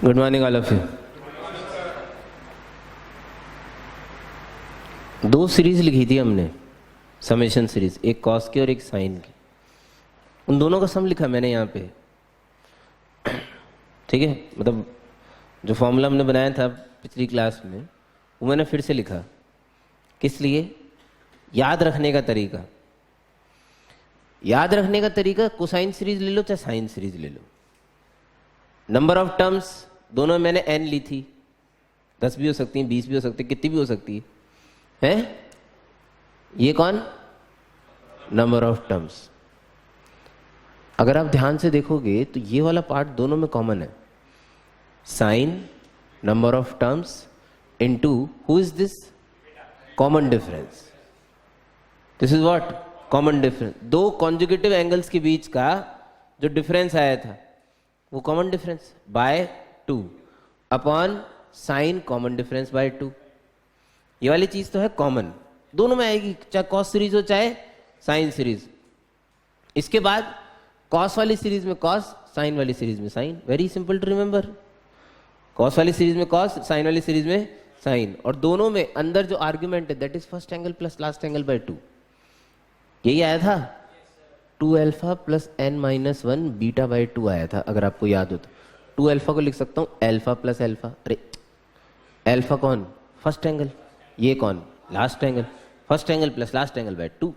Good morning all of you. दो series लिखी थी हमने, समेशन सीरीज, एक कॉस की और एक साइन की। उन दोनों का सम लिखा मैंने यहाँ पे, ठीक है। मतलब जो फॉर्मूला हमने बनाया था पिछली क्लास में वो मैंने फिर से लिखा। किस लिए? याद रखने का तरीका। याद रखने का तरीका, कोसाइन सीरीज ले लो चाहे साइन सीरीज ले लो। नंबर ऑफ टर्म्स दोनों में मैंने n ली थी, 10 भी हो सकती हैं, 20 भी हो सकती है, कितनी भी हो सकती है। ये कौन? Number of terms. अगर आप ध्यान से देखोगे तो ये वाला पार्ट दोनों में कॉमन है। Sine number of terms into who is this? Common difference. This is what? Common difference. दो कॉन्जुगेटिव एंगल्स के बीच का जो डिफरेंस आया था वो common difference by 2 upon sine common difference by 2। ये वाली चीज तो है कॉमन, दोनों में आएगी, चाहे कॉस सीरीज हो चाहे साइन सीरीज। इसके बाद कॉस वाली सीरीज में कॉस, साइन वाली सीरीज में sine. Very simple to remember. Cos वाली सीरीज में कॉस, साइन वाली सीरीज में साइन, और दोनों में अंदर जो आर्ग्यूमेंट है that is first angle plus last angle by 2। यही आया था 2 alpha plus n-1 beta by 2 आया था, अगर आपको याद हो तो। 2 अल्फा को लिख सकता हूं अल्फा प्लस अल्फा। अरे अल्फा कौन? First angle. ये कौन? Last angle. First angle plus last angle by 2।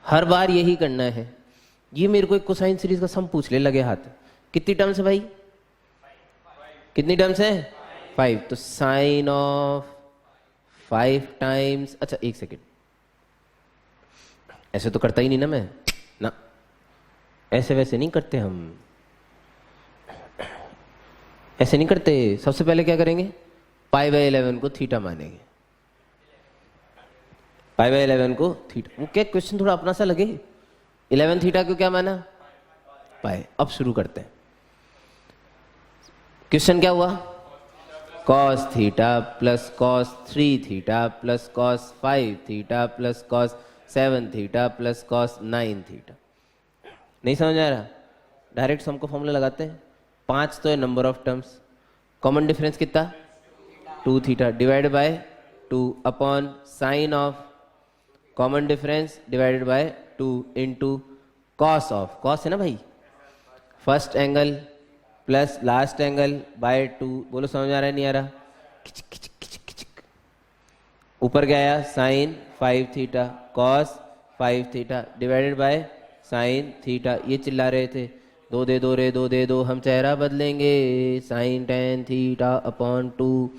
हर बार यही करना है। ये मेरे को एक कोसाइन सीरीज का सम पूछ ले लगे हाथ। कितनी टर्म्स है भाई? कितनी टर्म्स है? 5। तो साइन ऑफ 5 टाइम्स, अच्छा एक सेकेंड, ऐसे तो करता ही नहीं ना मैं, ना ऐसे वैसे नहीं करते हम, ऐसे नहीं करते। सबसे पहले क्या करेंगे? पाई बाय 11 को थीटा मानेंगे। पाई बाय 11 को थीटा। वो क्या क्वेश्चन थोड़ा अपना सा लगे? 11 थीटा को क्या माना? पाई। अब शुरू करते हैं। क्वेश्चन क्या हुआ? Cos theta plus cos 3 theta plus cos 5 theta plus cos 7 theta plus cos 9 theta. नहीं समझ आ रहा? डायरेक्ट सम को फॉर्मूला लगाते हैं। 5 तो है number of terms, common difference कितना? 2 theta divide by 2 upon sign of common difference divided by 2 into cos of, cos है ना भाई, first angle plus last angle by 2। बोलो समझ आ रहा है नहीं आ रहा? किचिक किचिक किचिक किचिक। ऊपर क्या आया? Sine 5 theta cos 5 theta divided by sine theta. ये चिल्ला रहे थे 2 दे दो रे 2 दे दो, हम चेहरा बदलेंगे। Sine 10 theta upon 2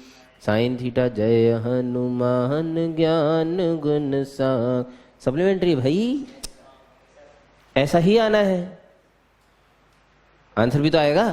sine theta. जय हनुमान ज्ञान गुण सा। सप्लीमेंट्री भाई, ऐसा ही आना है, आंसर भी तो आएगा।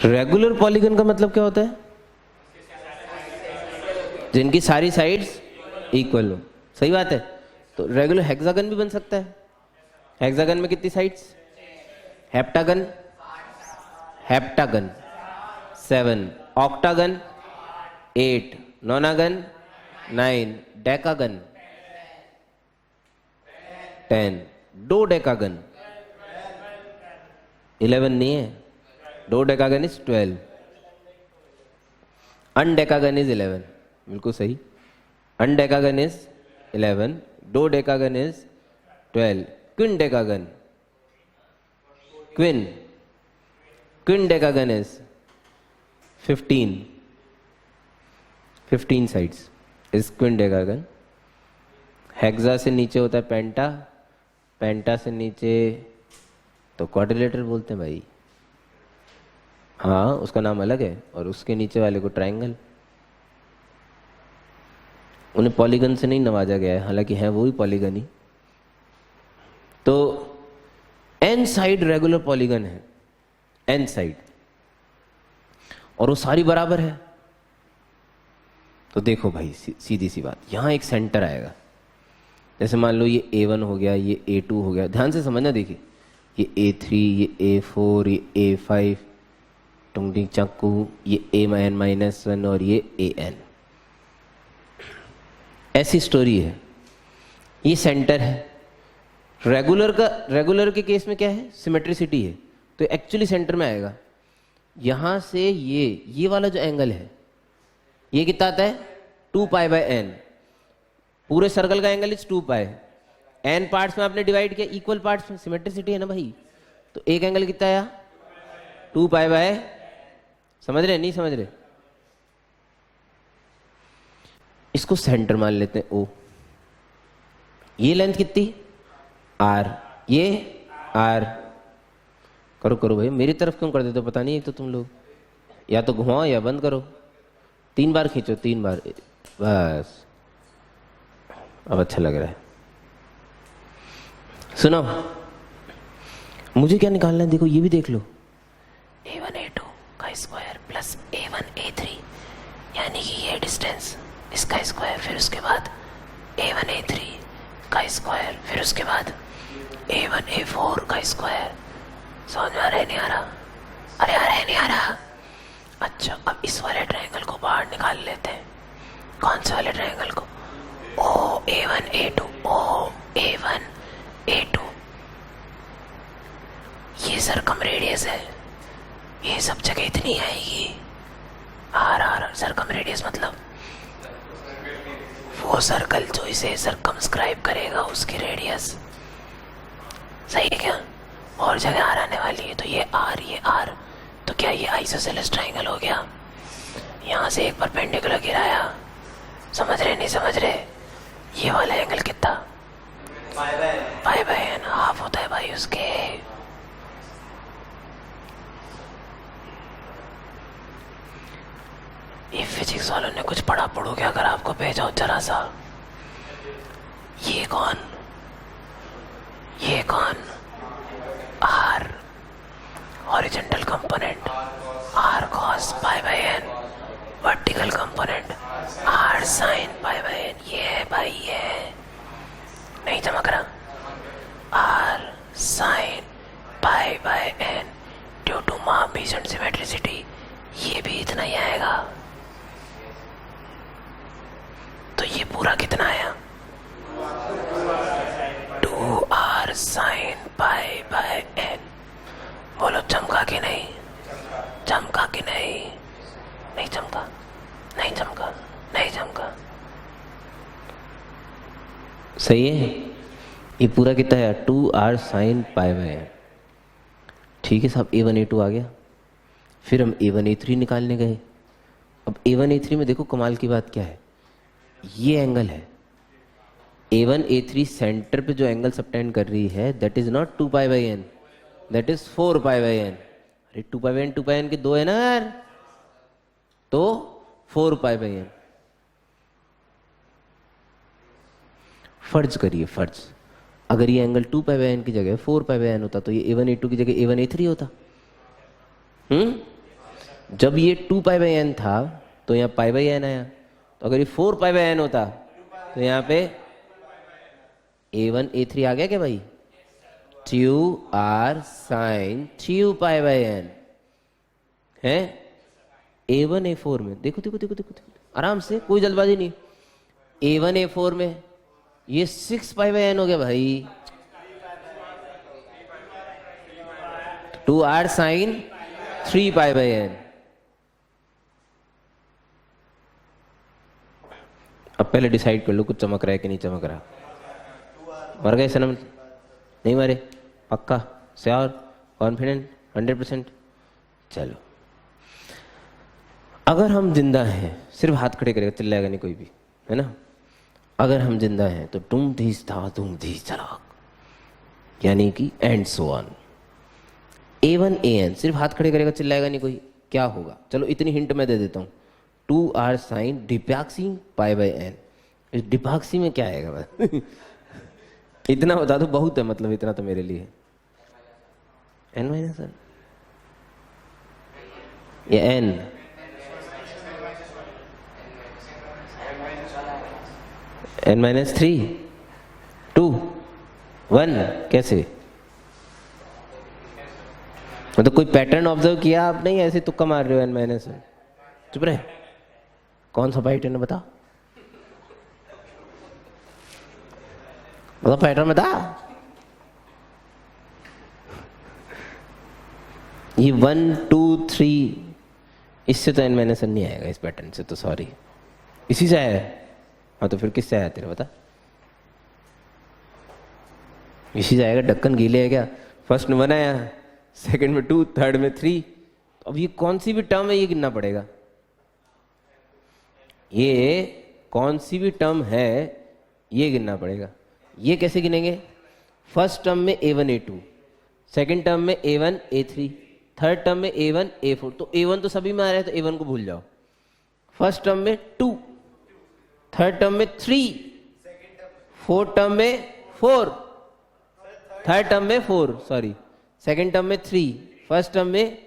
रेगुलर पॉलीगन का मतलब क्या होता है? जिनकी सारी साइड्स इक्वल हो। सही बात है। तो रेगुलर हेक्सागन भी बन सकता है। हेक्सागन में कितनी sides? Heptagon, heptagon 7, octagon 8, नोनागन 9, decagon 10, दो डेकागन 11 नहीं है, दो डेकागन इज 12, अनडेकागन इज 11। बिल्कुल सही, अनडेकागन is 11, dodecagon is 12, quindecagon, quin quindecagon is 15, 15 sides is quindecagon. Hexa से नीचे होता है पेंटा, पेंटा से नीचे तो क्वाड्रिलेटरल बोलते हैं भाई। हाँ, उसका नाम अलग है, और उसके नीचे वाले को ट्रायंगल। उन्हें पॉलीगन से नहीं नवाजा गया है, हालांकि है वो ही पॉलीगन ही। तो एन साइड रेगुलर पॉलीगन है, एन साइड, और वो सारी बराबर है। तो देखो भाई सीधी सी बात, यहां एक सेंटर आएगा। जैसे मान लो ये A1 हो गया, ये A2 हो गया, ध्यान से समझना। देखिए ये A3, ये A4, ये A5, टुंगटी चाकू, ये A-1 और ये AN। ऐसी स्टोरी है। ये सेंटर है। रेगुलर के केस में क्या है, सिमेट्रिसिटी है, तो एक्चुअली सेंटर में आएगा। यहां से ये वाला जो एंगल है ये कितना आता है, 2π/n। पूरे सर्कल का एंगल इज 2π। n पार्ट्स में आपने डिवाइड किया, इक्वल पार्ट्स में, सिमेट्रिसिटी है ना भाई। तो एक एंगल कितना आया, 2π/, समझ रहे नहीं समझ रहे? इसको सेंटर मान लेते हैं O। ये लेंथ कितनी, R, ये R। करो करो भाई, मेरी तरफ क्यों कर देते हो पता नहीं। एक तो तुम लोग या तो घुमाओ या बंद करो। 3 बार खींचो, 3 बार बस। अब अच्छा लग रहा है। सुनो, मुझे क्या निकालना है, देखो ये भी देख लो। A1 A2 का स्क्वायर प्लस A1 A3, यानी कि ये डिस्टेंस, इसका स्क्वायर, फिर उसके बाद A1 A3 का स्क्वायर, फिर उसके बाद A1 A4 का स्क्वायर। समझ में आ रहा है नहीं आ रहा? अरे आ रहा है नहीं आ रहा? अच्छा, अब इस वाले ट्रायंगल को बाहर निकाल लेते हैं। कौन से वाले ट्रायंगल को? O A1 A2, O A1 A2। ये सरकम रेडियस है, ये सब जगह इतनी आएगी। R सरकम रेडियस मतलब वो सर्कल जो इसे सरकमस्क्राइब करेगा उसकी रेडियस। सही है क्या? और जगह R आने वाली है, तो ये R, तो क्या ये आइसोसेलेस ट्रायंगल हो गया। यहाँ से एक परपेंडिकुलर गिराया, समझ रहे नहीं समझ रहे? ये वाला एंगल कितना, π/n, हाफ होता है भाई उसके। ये फिजिक्स वालों ने कुछ पढ़ा पढ़ोगे अगर आपको भेजा जरा सा। ये कौन R horizontal component, R cos π/n vertical component, R sin π/n। ये है भाई, ये है, नहीं चमक रहा? R sin π/n due to मार्बियन सिमेट्रिसिटी, ये भी इतना ही आएगा। तो ये पूरा कितना आया, 2R sin π/n। बोलो चमका कि नहीं, चमका कि नहीं? नहीं चमका, नहीं चमका, नहीं चमका। सही है। ये पूरा कितना है, 2R sin π/n। ठीक है साहब, A1 A2 आ गया। फिर हम A1 A3 निकालने गए। अब A1 A3 में देखो कमाल की बात क्या है, ये एंगल है A1 A3, सेंटर पे जो एंगल सबटेंड कर रही है that is not 2π/n, that is 4π/n। अरे 2π/n के 2 है ना यार, तो 4π/n। फर्ज करिए, फर्ज, अगर ये एंगल 2π/n की जगह 4π/n होता तो ये A1 A2 की जगह A1 A3 होता। जब ये 2π/n था तो यहाँ π/n आया, तो अगर ये 4π/n होता तो यहाँ पे A1 A3 आ गया क्या भाई? 2R sin 2π/n है। A1 A4 में देखो देखो देखो देखो, आराम से, कोई जल्दबाजी नहीं। A1 A4 में ये 6π/n हो गया भाई, 2R sin 3π/n। अब पहले डिसाइड कर लो कुछ चमक रहा है कि नहीं चमक रहा। मर गए सनम? नहीं मरे? पक्का? श्योर? कॉन्फिडेंट? 100%? चलो, अगर हम जिंदा हैं, सिर्फ हाथ खड़े करेगा, चिल्लाएगा नहीं कोई भी, है ना? अगर हम जिंदा हैं तो तुम धीस था तुम धीस चलाक, यानी कि and so on. A1 AN, सिर्फ हाथ खड़े करेगा, चिल्लाएगा नहीं कोई, क्या होगा? चलो इतनी हिंट मैं दे देता हूँ। 2R sin डिप्याक्सिंग π/n इस डिपाक्सी में क्या आएगा बस इतना बता दो बहुत है, मतलब इतना तो मेरे लिए। n माइनस वन या n, n minus three, two, one, कैसे? मतलब कोई पैटर्न ऑब्जर्व किया आप? नहीं, ऐसे तुक्का मार रहे हो n माइनस वन। चुप रहे, कौन सा पैटर्न है बता, मतलब पैटर्न बता। ये 1 2 3 इससे तो n माइनस वन नहीं आएगा, इस पैटर्न से तो, सॉरी। इसी से आया है? हाँ तो फिर किससे आया तेरा बता? इसी से आएगा, ढक्कन गीले है क्या? फर्स्ट में 1 आया, सेकंड में 2, थर्ड में 3। अब ये कौन सी भी टर्म है, ये गिनना पड़ेगा। ये कौन सी भी टर्म है ये गिनना पड़ेगा। ये कैसे गिनेंगे? फर्स्ट टर्म में a1 a2, सेकंड टर्म में a1 a3, थर्ड टर्म में a1 a4। तो a1 तो सभी में आ रहा है, तो a1 को भूल जाओ। फर्स्ट टर्म में 2, थर्ड टर्म में 3, फोर्थ टर्म में 4, थर्ड टर्म में 4, सॉरी, सेकंड टर्म में 3, फर्स्ट टर्म में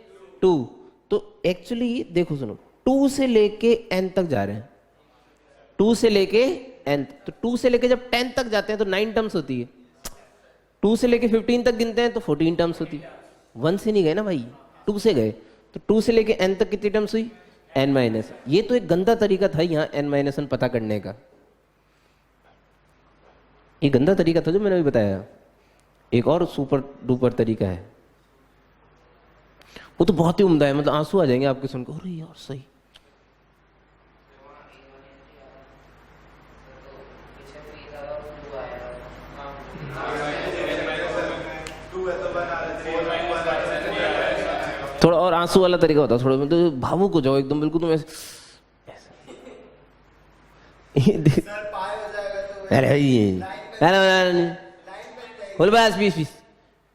2। तो एक्चुअली देखो सुनो, 2 से लेके n तक जा रहे हैं, 2 से लेके n, तो 2 से लेके जब 10 तक जाते हैं तो 9 टर्म्स होती है। 2 से लेके 15 तक गिनते हैं तो 14 टर्म्स होती है। 1 से नहीं गए ना भाई, 2 से गए, तो 2 से लेके n तक कितनी टर्म्स हुई? n minus. ये तो एक गंदा तरीका था यहाँ n माइनस वन पता करने का, ये गंदा तरीका था जो मैंने अभी बताया। एक और सुपर डुपर तरीका है, वो तो बहुत ही उम्दा है, मतलब आंसू आ जाएंगे आपके सुनकर, अरे यार सही। थोड़ा और आंसू वाला तरीका होता है, थोड़ा मतलब भावुक हो जाओ एकदम, बिल्कुल तुम ऐसे बोल बस 20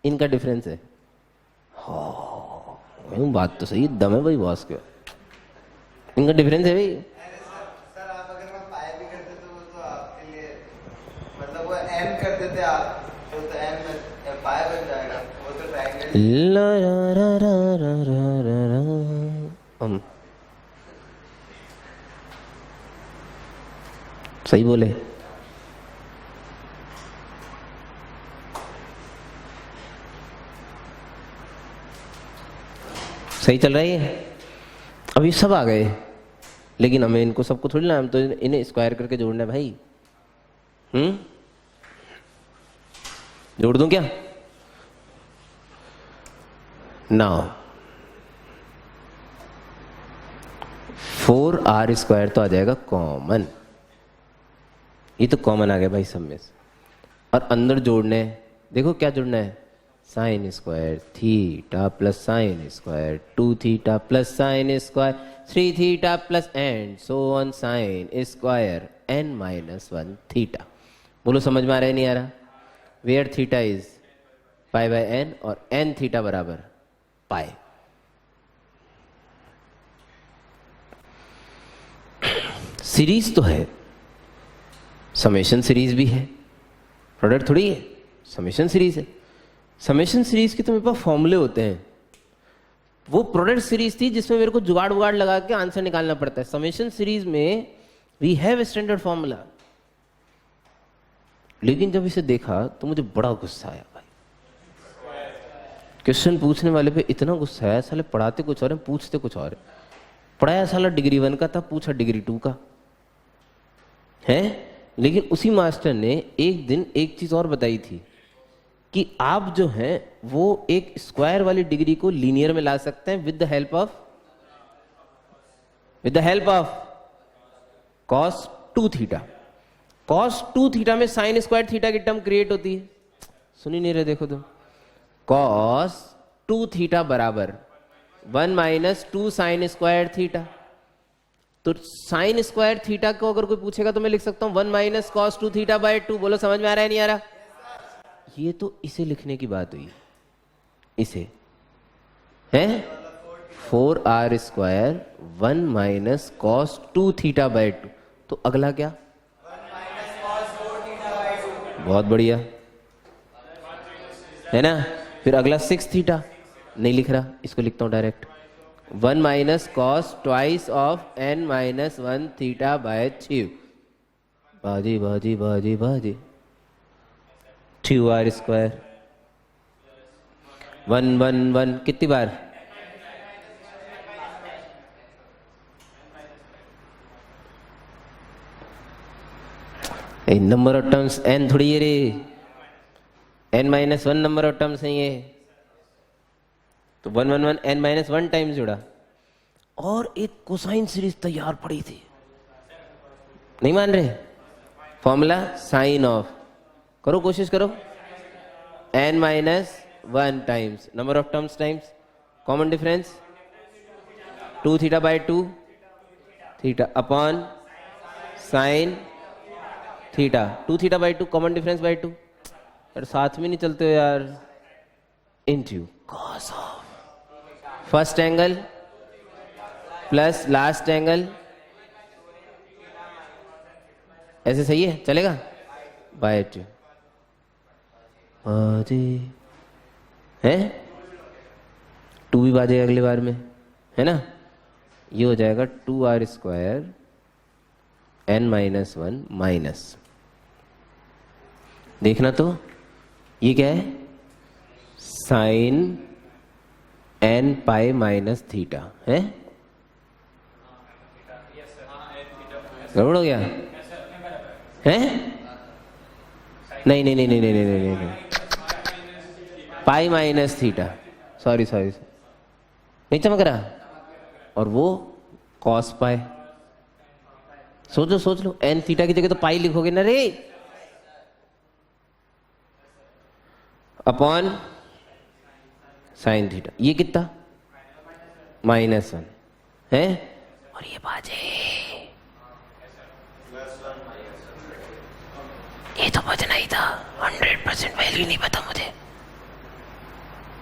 इनका डिफरेंस है। हाँ बात तो सही, दम है भाई बॉस के, इनका डिफरेंस है भाई। सर आप अगर मैं पाई भी करते तो वो तो आपके लिए, मतलब वो m कर देते आप तो m पाई बन जाएगा, वो तो ट्रायंगल। ला रा रा रा रा रा रा रा। सही बोले, सही चल रही है। अब ये सब आ गए, लेकिन हमें इनको सबको थोड़ी ना, हम तो इन्हें स्क्वायर करके जोड़ना है भाई। जोड़ दूं क्या? नाउ 4r स्क्वायर तो आ जाएगा कॉमन, ये तो कॉमन आ गया भाई सब में से। और अंदर जोड़ने, देखो क्या जोड़ना है, sine square theta plus sine square 2 theta plus sine square 3 theta plus and so on sine square n minus 1 theta. बोलो समझ में आ रहा है नहीं आ रहा? Where theta is pi by n और n थीटा बराबर पाई। सीरीज तो है, समेशन सीरीज भी है, प्रोडक्ट थोड़ी है, समेशन सीरीज है। समेशन सीरीज के तो मेरे पास फॉर्मूले होते हैं, वो प्रोडक्ट सीरीज थी जिसमें मेरे को जुगाड़ वुगाड़ लगा के आंसर निकालना पड़ता है। समेशन सीरीज में वी हैव स्टैंडर्ड फॉर्मूला। लेकिन जब इसे देखा तो मुझे बड़ा गुस्सा आया भाई, क्वेश्चन पूछने वाले पे इतना गुस्सा आया, साले पढ़ाते कुछ और है पूछते कुछ और है। पढ़ाया साला डिग्री 1 का था, पूछा डिग्री 2 का है। लेकिन उसी मास्टर ने एक दिन एक चीज और बताई थी कि आप जो हैं वो एक स्क्वायर वाली डिग्री को लीनियर में ला सकते हैं with the help of cos 2 theta. cos 2 theta में साइन स्क्वायर थीटा की टर्म क्रिएट होती है, सुनी नहीं रहे? देखो तुम, cos 2 थीटा बराबर 1 माइनस 2 साइन स्क्वायर थीटा। तो साइन स्क्वायर थीटा को अगर कोई पूछेगा तो मैं लिख सकता हूं 1 माइनस cos 2 थीटा बाय 2। बोलो समझ में आ रहा है नहीं आ रहा? ये तो इसे लिखने की बात हुई, इसे है 4r square 1 minus cos 2 theta by 2। तो अगला क्या? बहुत बढ़िया, है ना। फिर अगला 6 थीटा नहीं लिख रहा, इसको लिखता हूं direct. 1 minus cos twice of n minus 1 theta by 3। बाजी बाजी बाजी बाजी 2r स्क्वायर 1 1 1 कितनी बार? नंबर ऑफ टर्म्स n थोड़ी है रे, n minus 1 number of terms है ये, तो 1 1 1 n माइनस 1 टाइम्स जुड़ा। और एक कोसाइन सीरीज तैयार पड़ी थी, नहीं मान रहे? फॉर्मूला साइन ऑफ, करो कोशिश करो, n minus 1 times number of terms times common difference 2 theta by 2 theta upon sine theta 2 theta by 2 common difference by 2। यार साथ में नहीं चलते हो यार। Into cos of first angle plus last angle, ऐसे सही है, चलेगा? बाय 2 बाजे है, 2 भी बाजेगा अगली बार में, है ना। ये हो जाएगा 2r square n minus 1 minus, देखना तो ये क्या है, sine n pi minus theta है, गड़बड़ हो गया है? नहीं नहीं नहीं नहीं नहीं नहीं नहीं, नहीं। पाई माइनस थीटा, सॉरी सॉरी, नहीं चमक रहा। और वो कॉस पाई, सोच लो n थीटा की जगह तो पाई लिखोगे ना रे, अपॉन साइन थीटा, ये कितना माइनस 1 है, और ये बाजे, ये तो बचना ही था, 100% वैल्यू नहीं पता मुझे।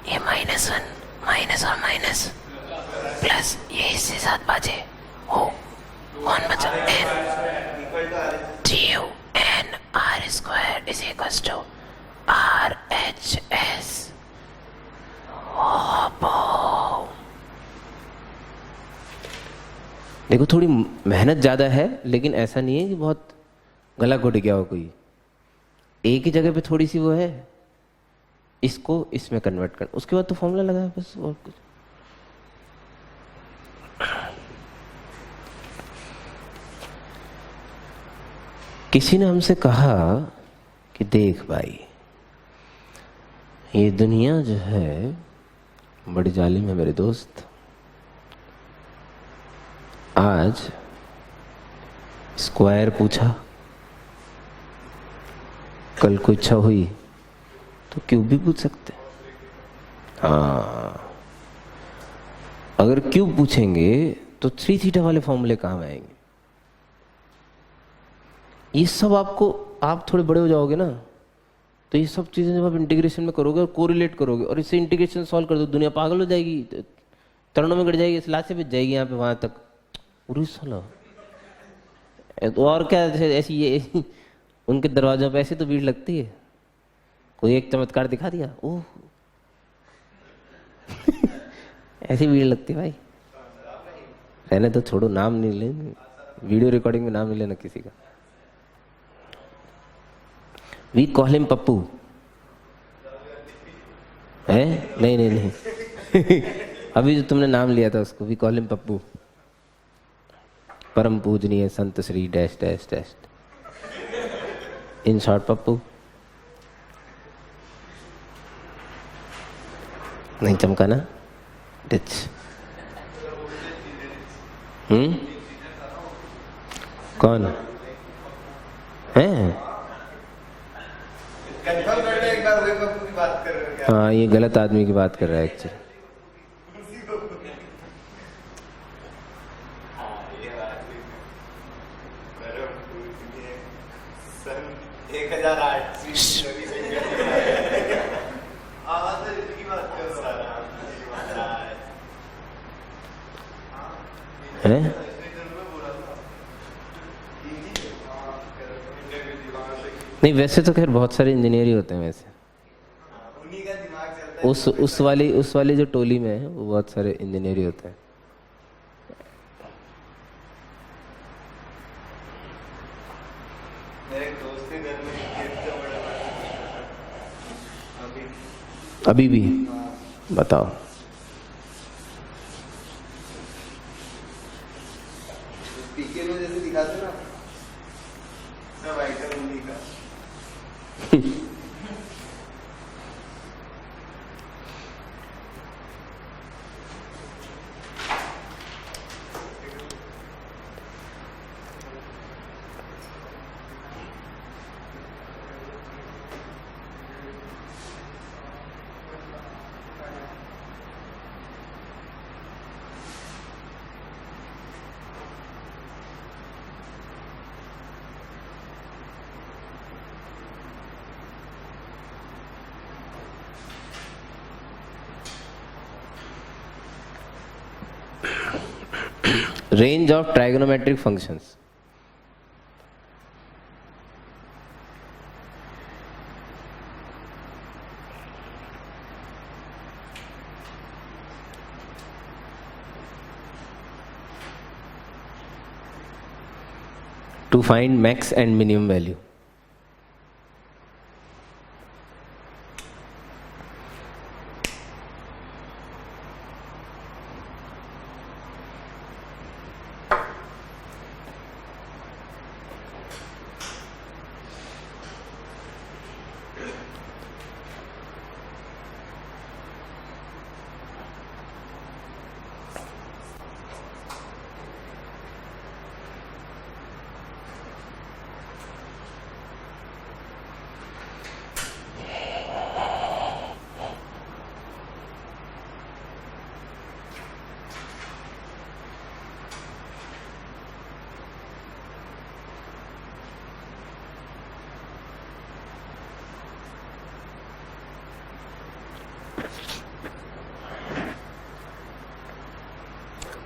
ये माइनस 1 माइनस और माइनस प्लस ये इससे साथ बाजे हो 1 बचा n du n r square is equals to R H S. देखो थोड़ी मेहनत ज्यादा है, लेकिन ऐसा नहीं है कि बहुत गला घुट गया हो कोई, एक ही जगह पे थोड़ी सी वो है, इसको इसमें कन्वर्ट कर, उसके बाद तो फॉर्मूला लगाया बस, और कुछ। किसी ने हमसे कहा कि देख भाई, ये दुनिया जो है बड़ी जालिम है मेरे दोस्त। आज स्क्वायर पूछा, कल को इच्छा हुई तो क्यूब भी पूछ सकते। हाँ, अगर क्यूब पूछेंगे तो 3 थीटा वाले फॉर्मूले कहाँ आएंगे? ये सब आपको, आप थोड़े बड़े हो जाओगे ना, तो ये सब चीजें जब आप इंटीग्रेशन में करोगे और कोरिलेट करोगे और इससे इंटीग्रेशन सॉल्व कर दो, दुनिया पागल हो जाएगी, तरणों में गड़ जाएगी, इस लाश से भेज जाएगी यहाँ पे वहां तक। साला तो और क्या, ऐसी ये उनके दरवाजों पे ऐसे तो भीड़ लगती है। कोई एक चमत्कार दिखा दिया, ओह ऐसी भीड़ लगती है भाई। रहने तो छोड़ो, नाम नहीं लेंगे, वीडियो रिकॉर्डिंग में नाम नहीं लेना किसी का। वी कॉल हिम पप्पू है, नहीं नहीं नहीं अभी जो तुमने नाम लिया था उसको, वी कॉल हिम पप्पू। परम पूजनीय संत Shri dash dash dash, in short Pappu. नहीं चमका ना डिच। कौन है? कंफर्म कर ले एक बार, वही पप्पू की बात कर रहे हो क्या? हाँ, ये गलत आदमी की बात कर रहा है एक्चुअली। नहीं, वैसे तो खैर बहुत सारे इंजीनियर ही होते हैं वैसे। उन्हीं का दिमाग चलता है। उस वाली जो टोली में है वो बहुत सारे इंजीनियर ही होते हैं। मेरे एक दोस्त के घर में गिफ्ट का बड़ा अभी अभी भी बताओ। पीके में जैसे दिखाते ना, सब आइटम उन्हीं का। Range of trigonometric functions. To find max and minimum value.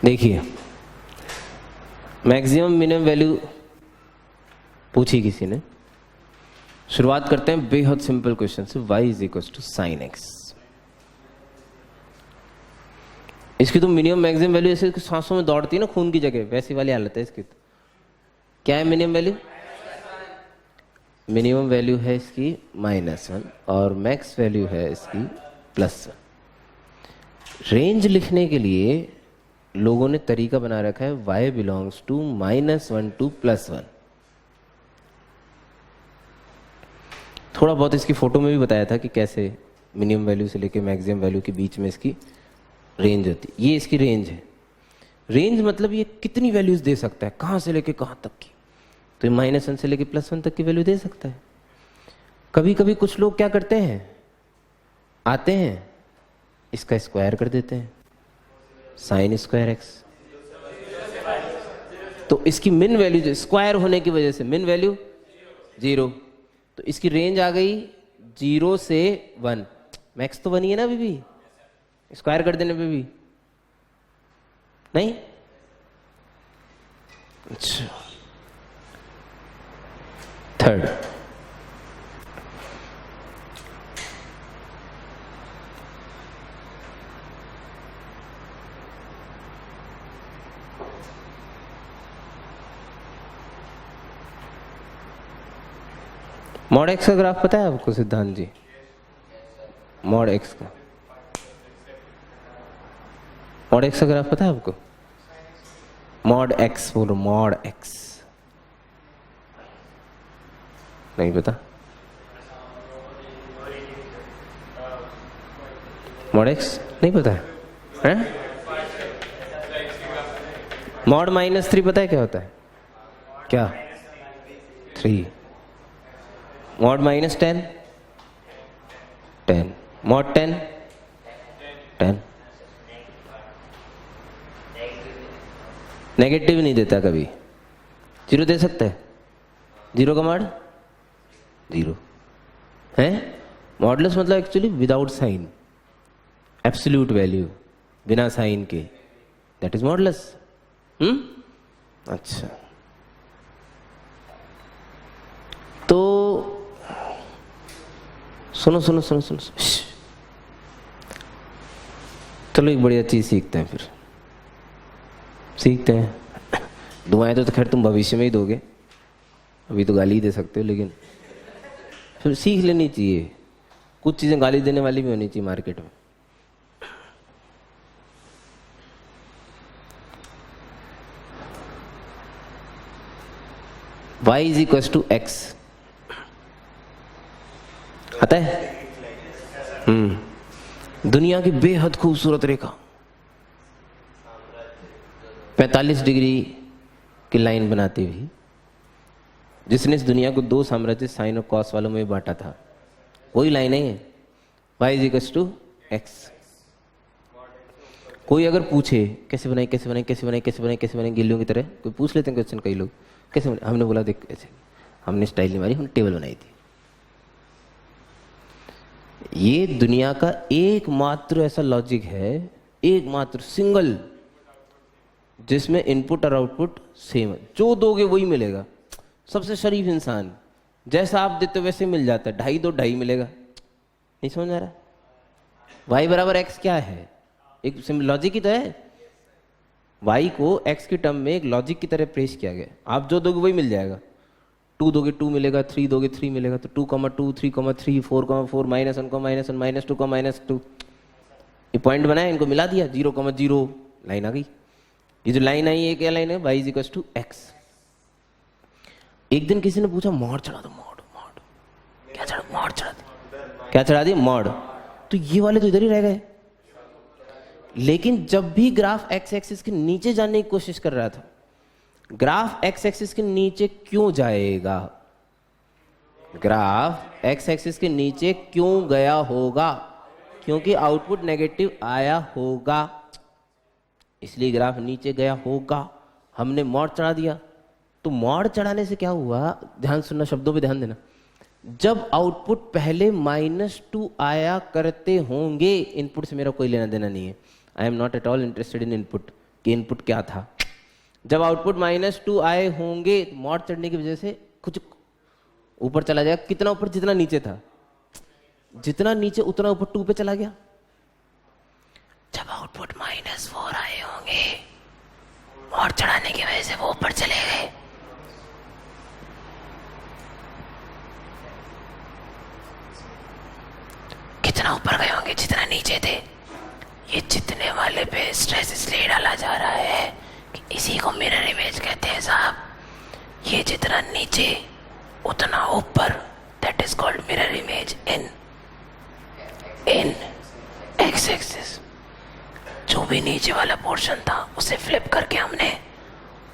देखिए, मैक्सिमम मिनिमम वैल्यू पूछी किसी ने। शुरुआत करते हैं बेहद सिंपल क्वेश्चन से। y is equal to sine x. इसकी तो मिनिमम मैक्सिमम वैल्यू ऐसे सांसों में दौड़ती है ना खून की जगह, वैसी वाली हालत है इसकी। क्या है मिनिमम वैल्यू? मिनिमम वैल्यू है इसकी -1 और मैक्स वैल्यू है इसकी +1। रेंज लिखने के लिए लोगों ने तरीका बना रखा है y बिलोंग्स टू -1 टू +1। थोड़ा बहुत इसकी फोटो में भी बताया था कि कैसे मिनिमम वैल्यू से लेके मैक्सिमम वैल्यू के बीच में इसकी रेंज होती है। ये इसकी रेंज है। रेंज मतलब ये कितनी वैल्यूज दे सकता है, कहाँ से लेके कहाँ तक की। तो ये -1 से लेके +1 तक की वैल्यू दे सकता है। कभी कभी कुछ लोग क्या करते हैं, आते हैं इसका स्क्वायर कर देते हैं, sin स्क्वायर एक्स। तो इसकी मिन वैल्यू जो स्क्वायर होने की वजह से मिन वैल्यू 0, तो इसकी रेंज आ गई 0 से 1। मैक्स तो 1 ही है ना अभी भी, स्क्वायर कर देने पे भी नहीं। अच्छा, थर्ड, मॉड एक्स का ग्राफ पता है आपको सिद्धांत जी? मॉड एक्स का, मॉड एक्स का ग्राफ पता है आपको? मॉड एक्स बोलो, मॉड एक्स। नहीं पता? मॉड एक्स नहीं पता है? मॉड -3 पता है क्या होता है? क्या? 3। Mod -10 10, mod 10 10। नेगेटिव नहीं देता कभी। 0 दे सकता है? 0 का मॉड 0 है। मॉडुलस मतलब actually without sine, absolute value बिना साइन के, दैट इज मॉडुलस। अच्छा, तो सुनो सुनो सुनो सुनो, श्श। चलो एक बढ़िया चीज सीखते हैं, फिर सीखते हैं। दुआएं तो खैर तुम भविष्य में ही दोगे, अभी तो गाली ही दे सकते हो, लेकिन फिर सीख लेनी चाहिए। कुछ चीजें गाली देने वाली भी होनी चाहिए मार्केट में। y is equal to x आता है? दुनिया की बेहद खूबसूरत रेखा 45 डिग्री की लाइन बनाती हुई, जिसने इस दुनिया को दो साम्राज्य साइन और कॉस वालों में बांटा था, वही लाइन है y is equal to x. कोई अगर पूछे कैसे बनाई कैसे बनाई कैसे बनाई कैसे बनाई कैसे बनाई, गिल्लियों की तरह कोई पूछ लेते हैं क्वेश्चन, कई लोग कैसे बनाई, हमने बोला देख कैसे, हमने स्टाइल नहीं मारी, हमने टेबल बनाई थी। ये दुनिया का एकमात्र ऐसा लॉजिक है, एकमात्र सिंगल, जिसमें इनपुट और आउटपुट सेम है, जो दोगे वही मिलेगा। सबसे शरीफ इंसान, जैसा आप देते हो वैसे मिल जाता है, 2.5 दो 2.5 मिलेगा। नहीं समझ आ रहा? y बराबर एक्स क्या है? एक सिंपल लॉजिक ही तो है। y को x की टर्म में एक लॉजिक की तरह पेश किया गया, आप जो दोगे वही मिल जाएगा। 2 दोगे 2 मिलेगा, 3 दोगे 3 मिलेगा, तो 2, 2, 3, 3, 4, 4, -1, -1, -2, -2। ये पॉइंट बनाया, इनको मिला दिया, 0, 0 लाइन आ गई। ये जो लाइन आई है क्या लाइन है? y is equal to x. एक दिन किसी ने पूछा मॉड चढ़ा दो, मॉड मॉड क्या चढ़ा, मॉड चढ़ा दो, क्या चढ़ा दिया? मॉड। तो ये वाले तो इधर ही रह गए। लेकिन जब भी ग्राफ एक्स एक्सिस के नीचे जाने की कोशिश कर रहा था, ग्राफ एक्स एक्सिस के नीचे क्यों जाएगा? ग्राफ एक्स एक्सिस के नीचे क्यों गया होगा? क्योंकि आउटपुट नेगेटिव आया होगा, इसलिए ग्राफ नीचे गया होगा। हमने मॉड चढ़ा दिया, तो मॉड चढ़ाने से क्या हुआ? ध्यान सुनना, शब्दों पे ध्यान देना। जब आउटपुट पहले -2 आया करते होंगे, इनपुट से मेरा कोई लेना देना नहीं है, I am not at all interested in input, कि इनपुट क्या था। जब आउटपुट -2 आए होंगे, मॉड चढ़ने की वजह से कुछ ऊपर चला जाएगा। कितना ऊपर? जितना नीचे था, जितना नीचे उतना ऊपर 2 पे चला गया। जब आउटपुट -4 आए होंगे, मॉड चढ़ाने की वजह से वो ऊपर चले गए। कितना ऊपर गए होंगे? जितना नीचे थे। ये जितने वाले पे स्ट्रेस इसलिए डाला जा रहा है कि इसी को मिरर इमेज कहते हैं साहब। ये जितना नीचे उतना ऊपर, that is called mirror image in x axis. जो भी नीचे वाला पोर्शन था उसे फ्लिप करके हमने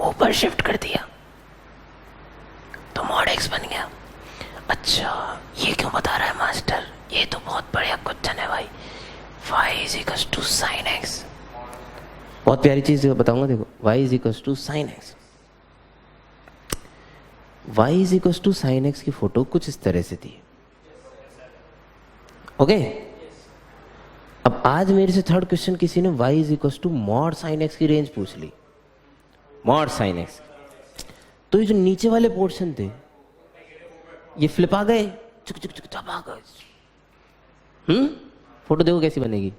ऊपर शिफ्ट कर दिया, तो मॉड एक्स बन गया। अच्छा, ये क्यों बता रहा है मास्टर? ये तो बहुत बढ़िया क्वेश्चन है भाई। y is equal to sine x, बहुत प्यारी चीज बताऊंगा, देखो। y is equal to sine x. y is equal to sine x की फोटो कुछ इस तरह से थी, ओके। अब आज मेरे से थर्ड क्वेश्चन किसी ने y is equal to mod sine x की रेंज पूछ ली, मॉड साइन एक्स। तो ये जो नीचे वाले पोर्शन थे ये फ्लिप आ गए, चुक चुक चुक चप आ गए। फोटो देखो कैसी बनेगी।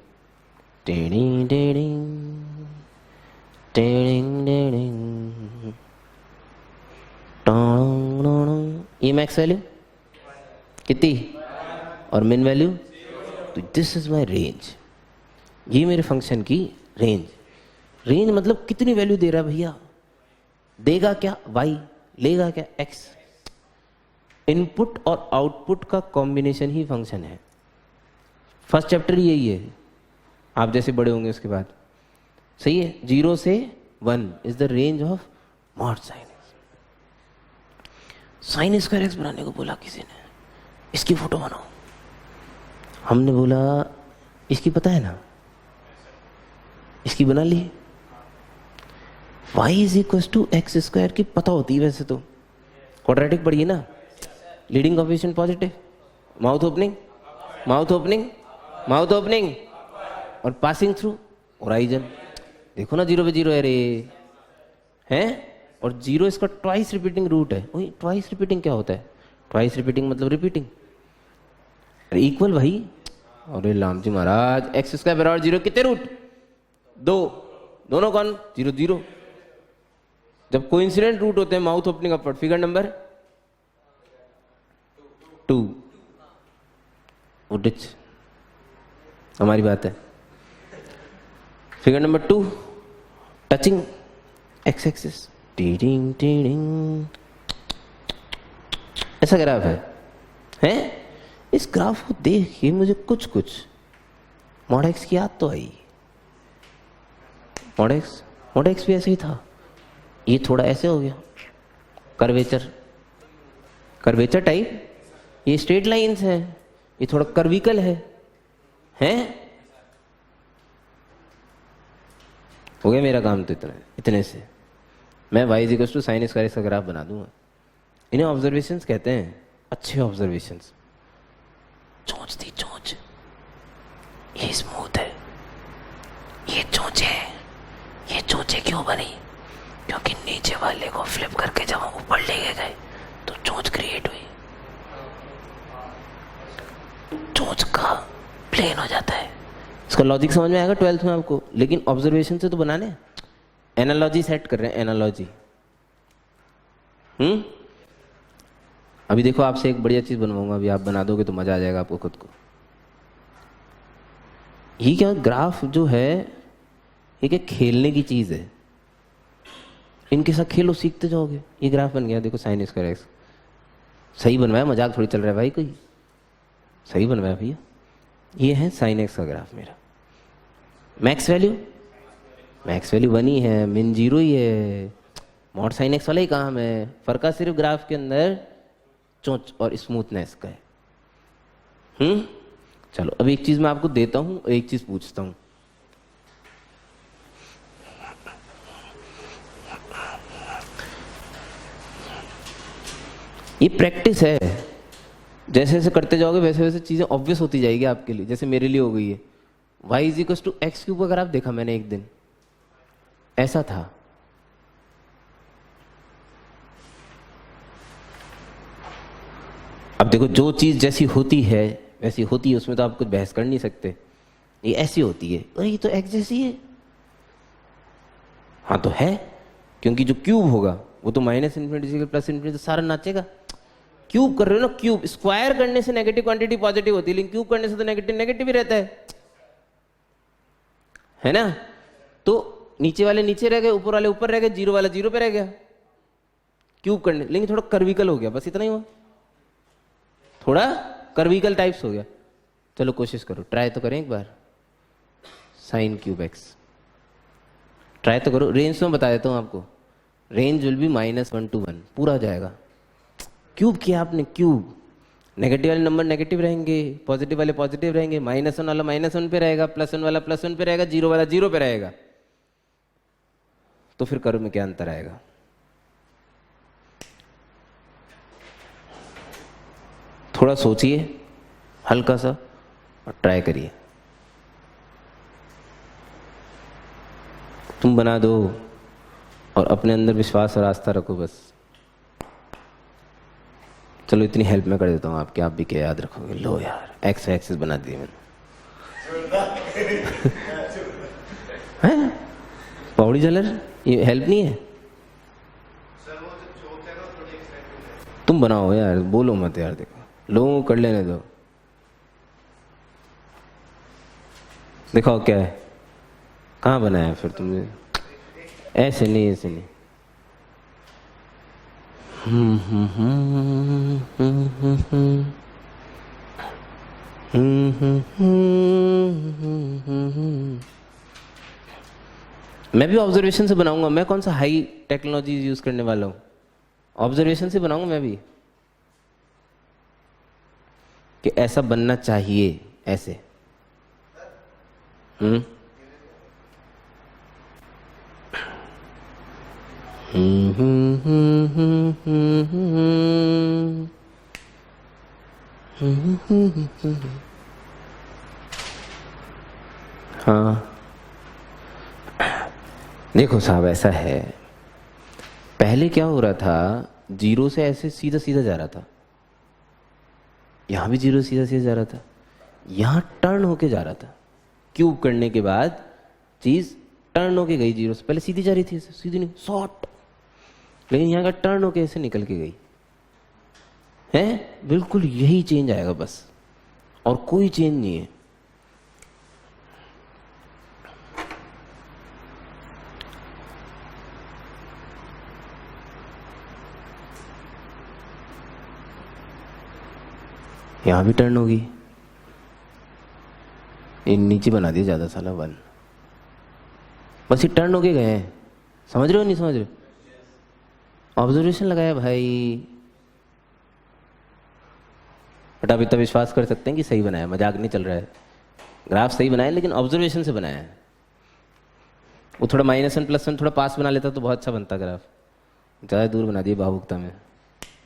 टेडिंग टेडिंग टेडिंग टेडिंग टांग। ये मैक्स वैल्यू कितनी और मिन वैल्यू? तो दिस इज माय रेंज। ये मेरे फंक्शन की रेंज। रेंज मतलब कितनी वैल्यू दे रहा है भैया? देगा क्या? y, लेगा क्या? x। इनपुट और आउटपुट का कॉम्बिनेशन ही फंक्शन है। फर्स्ट चैप्टर यही है, आप जैसे बड़े होंगे उसके बाद, सही है। 0 से 1 is the range of mod sine x. Sine square x बनाने को बोला किसी ने, इसकी फोटो बनाओ। हमने बोला इसकी पता है ना, इसकी बना ली। y is equal to x square की पता होती है वैसे तो, क्वाड्रेटिक पढ़िए ना। Leading coefficient positive, mouth opening mouth opening mouth opening और पासिंग थ्रू होराइजन। देखो ना 0 पे 0 है रे, हैं? और 0 इसका ट्वाइस रिपीटिंग रूट है। वही ट्वाइस रिपीटिंग क्या होता है? ट्वाइस रिपीटिंग मतलब रिपीटिंग। अरे इक्वल भाई, अरे राम जी महाराज, एक्स स्क्वायर बराबर 0 कितने रूट? 2, दोनों कौन? 0 0। जब कोइंसिडेंट रूट होते हैं mouth opening upward, figure number 2। उडिच हमारी बात है। Figure number 2, touching x axis, टीडिंग टीडिंग, ऐसा ग्राफ है? इस ग्राफ को देख के मुझे कुछ मॉड एक्स की याद तो आई। मॉड एक्स भी ऐसे ही था, ये थोड़ा ऐसे हो गया, कर्वेचर टाइप। ये स्ट्रेट लाइंस हैं, ये थोड़ा कर्विकल है। हो गया मेरा काम तो इतने से मैं y = sin स्क्वायर का ग्राफ बना दूंगा। इन्हें ऑब्जर्वेशंस कहते हैं, अच्छे ऑब्जर्वेशंस। चोंच थी चोंच, ये स्मूथ है, ये चोंच है। ये चोंचे क्यों बनी? क्योंकि नीचे वाले को फ्लिप करके जब हम ऊपर लेके गए तो चोंच क्रिएट हुई। चोंच का प्लेन हो जाता है। इसका लॉजिक समझ में आएगा 12th में आपको, लेकिन ऑब्जर्वेशन से तो बनाने। एनालॉजी सेट कर रहे हैं, एनालॉजी। अभी देखो आपसे एक बढ़िया चीज बनवाऊंगा, अभी आप बना दोगे तो मजा आ जाएगा आपको खुद को। ये क्या ग्राफ जो है, ये क्या खेलने की चीज है। इनके साथ खेलो, सीखते जाओगे। ये ग्राफ बन गया, देखो sin स्क्वायर एक्स। सही बनवाया, मजाक थोड़ी चल रहा है भाई कोई, सही बनवाया भैया। ये है sin x का ग्राफ मेरा। मैक्स वैल्यू 1 ही है, मिन 0 ही है, मॉड sin x वाला ही काम है। फर्क सिर्फ ग्राफ के अंदर चोंच और स्मूथनेस का है। चलो अब एक चीज मैं आपको देता हूं, एक चीज पूछता हूं। ये प्रैक्टिस है, जैसे जैसे करते जाओगे वैसे वैसे चीजें ऑब्वियस होती जाएगी आपके लिए। जैसे मेरे लिए हो गई है y = x³ अगर आप देखा मैंने एक दिन, ऐसा था। अब देखो जो चीज जैसी होती है वैसी होती है, उसमें तो आप कुछ बहस कर नहीं सकते। ये ऐसी होती है, अरे ये तो x जैसी है। हाँ तो है, क्योंकि जो क्यूब होगा वो तो -∞ से +∞ तो सारा नाचेगा। क्यूब कर रहे हो ना, क्यूब। स्क्वायर करने से नेगेटिव क्वांटिटी पॉजिटिव होती है, लेकिन क्यूब करने से तो नेगेटिव ही रहता है ना। तो नीचे वाले नीचे रह गए, ऊपर वाले ऊपर रह गए, 0 वाला 0 पे रह गया क्यूब करने। लेकिन थोड़ा कर्विकल हो गया, बस इतना ही हुआ, थोड़ा कर्विकल टाइप्स हो गया। चलो कोशिश करो, ट्राई तो करें एक बार। sin³ x ट्राई तो करो। रेंज में बता देता हूं आपको, रेंज विल बी -1 to 1, पूरा जाएगा। क्यूब किया आपने, क्यूब। नेगेटिव वाले नंबर नेगेटिव रहेंगे, पॉजिटिव वाले पॉजिटिव रहेंगे, -1 वाला -1 पे रहेगा, +1 वाला +1 पे रहेगा, 0 वाला 0 पे रहेगा। तो फिर कर्व में क्या अंतर आएगा? थोड़ा सोचिए हल्का सा और ट्राई करिए। तुम बना दो और अपने अंदर विश्वास और आस्था रखो बस। चलो इतनी हेल्प मैं कर देता हूँ आपकी, आप भी क्या याद रखोगे। लो यार, एक्स एक्सिस बना दी मैंने। पौड़ी जलर, ये हेल्प नहीं है। तुम बनाओ यार, बोलो मत यार। देखो लोगों को कर लेने दो। दिखाओ क्या है, कहाँ बनाया फिर तुमने? ऐसे नहीं, ऐसे नहीं। मैं भी ऑब्जर्वेशन से बनाऊंगा। मैं कौन सा हाई टेक्नोलॉजी यूज करने वाला हूं, ऑब्जर्वेशन से बनाऊंगा मैं भी, कि ऐसा बनना चाहिए, ऐसे। हाँ देखो साहब, ऐसा है। पहले क्या हो रहा था, 0 से ऐसे सीधा सीधा जा रहा था, यहाँ भी जीरो सीधा सीधा जा रहा था, यहाँ टर्न होके जा रहा था। क्यूब करने के बाद चीज टर्न होके गई जीरो से, पहले सीधी जा रही थी, सीधी नहीं, शॉर्ट, लेकिन यहाँ का टर्न होके ऐसे निकल के गई है। बिल्कुल यही चेंज आएगा बस, और कोई चेंज नहीं है। यहां भी टर्न होगी, नीचे बना दिया ज्यादा साला 1, बस ये टर्न होके गए हैं। समझ रहे हो नहीं समझ रहे हो? ऑब्जर्वेशन लगाया भाई, बट आप इतना विश्वास कर सकते हैं कि सही बनाया, मजाक नहीं चल रहा है। ग्राफ सही बनाया लेकिन ऑब्जर्वेशन से बनाया है। वो थोड़ा -1 +1 थोड़ा पास बना लेता तो बहुत अच्छा बनता ग्राफ, ज़्यादा दूर बना दिया भावुकता में,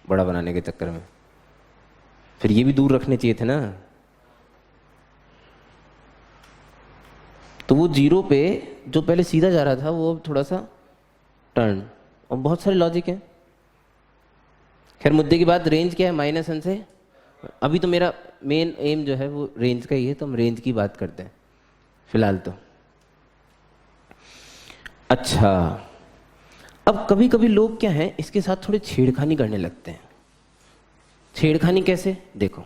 बड़ा बनाने के चक्कर में। फिर ये भी दूर रखने चाहिए थे ना। तो वो जीरो पे जो पहले सीधा जा रहा था वो अब थोड़ा सा टर्न, और बहुत सारे लॉजिक हैं। खैर मुद्दे की बात रेंज क्या है, -1 से। अभी तो मेरा मेन एम जो है वो रेंज का ही है, तो हम रेंज की बात करते हैं फिलहाल तो। अच्छा, अब कभी कभी लोग क्या है इसके साथ थोड़ी छेड़खानी करने लगते हैं। छेड़खानी कैसे, देखो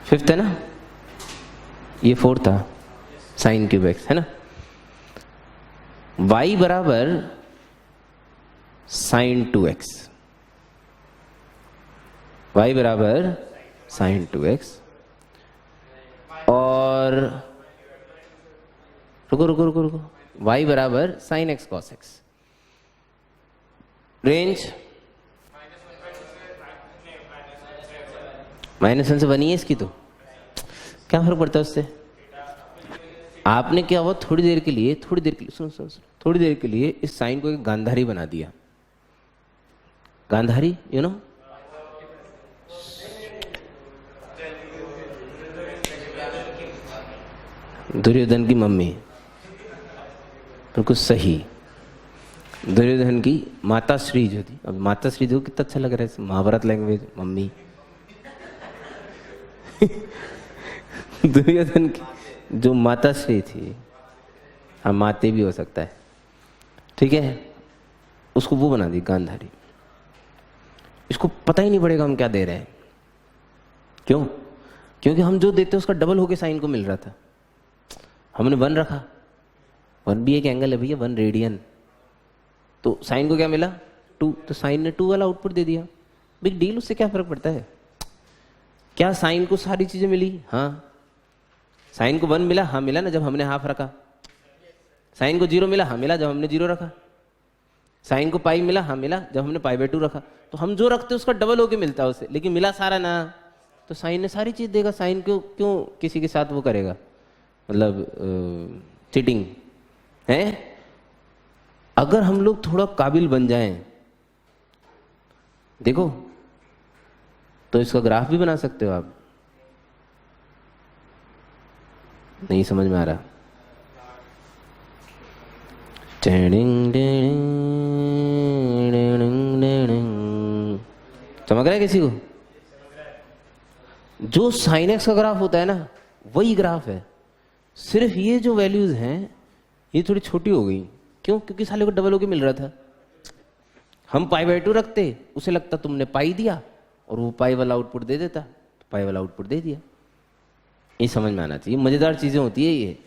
फिफ्थ है ना, ये 4 था, साइन क्यूब एक्स है ना, y बराबर साइन 2x, y बराबर साइन 2x, और रुको रुको रुको रुको, y बराबर sine x cos x। Range -1 से बनी है इसकी, तो क्या फर्क पड़ता है उससे। आपने क्या हुआ, थोड़ी देर के लिए सुनो सुनो सुनो, थोड़ी देर के लिए इस साइन को एक गांधारी बना दिया। गांधारी यू नो, दुर्योधन की मम्मी, बिल्कुल सही। दुर्योधन की माता श्री जो थी, अब माता श्री जो कितना अच्छा लग रहा है महाभारत लैंग्वेज, मम्मी। दुर्योधन की जो माता श्री थी, हाँ माते भी हो सकता है, ठीक है, उसको वो बना दी गांधारी। इसको पता ही नहीं पड़ेगा हम क्या दे रहे हैं। क्यों? क्योंकि हम जो देते हैं उसका डबल होके साइन को मिल रहा था। हमने 1 रखा, 1 भी एक एंगल है भैया, 1 रेडियन, तो साइन को क्या मिला 2, तो साइन ने 2 वाला आउटपुट दे दिया। बिग डील, उससे क्या फर्क पड़ता है। क्या साइन को सारी चीजें मिली? हाँ, साइन को 1 मिला, हाँ मिला ना जब हमने हाफ रखा। साइन को 0 मिला, हाँ मिला जब हमने 0 रखा। साइन को पाई मिला, हाँ मिला जब हमने π/2 रखा। तो हम जो रखते उसका डबल होके मिलता है उसे, लेकिन मिला सारा ना, तो साइन ने सारी चीज देगा। साइन को क्यों किसी के साथ वो करेगा, मतलब चीटिंग है। अगर हम लोग थोड़ा काबिल बन जाएं, देखो तो इसका ग्राफ भी बना सकते हो आप। नहीं समझ में आ रहा? चमक रहा है किसी को? जो साइन एक्स का ग्राफ होता है ना, वही ग्राफ है। सिर्फ ये जो वैल्यूज हैं ये थोड़ी छोटी हो गई। क्यों? क्योंकि साले को डबल होके मिल रहा था। हम π/2 रखते, उसे लगता तुमने पाई दिया और वो पाई वाला आउटपुट दे देता, तो पाई वाला आउटपुट दे दिया। ये समझ में आना चाहिए, मजेदार चीजें होती है ये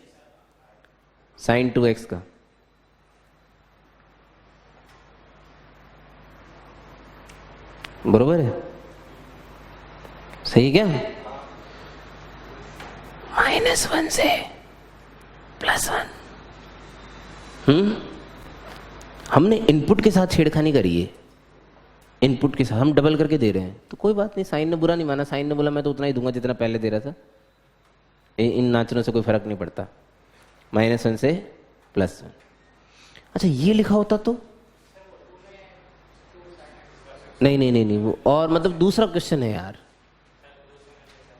साइन 2x का। बरोबर है? सही क्या? -1 से +1। हमने इनपुट के साथ छेड़खानी करी है। इनपुट के साथ हम डबल करके दे रहे हैं, तो कोई बात नहीं, साइन ने बुरा नहीं माना। साइन ने बोला मैं तो उतना ही दूंगा जितना पहले दे रहा था, इन नाचनों से कोई फर्क नहीं पड़ता। -1 से +1। अच्छा, ये लिखा होता तो नहीं नहीं नहीं नहीं, वो और मतलब दूसरा क्वेश्चन है यार,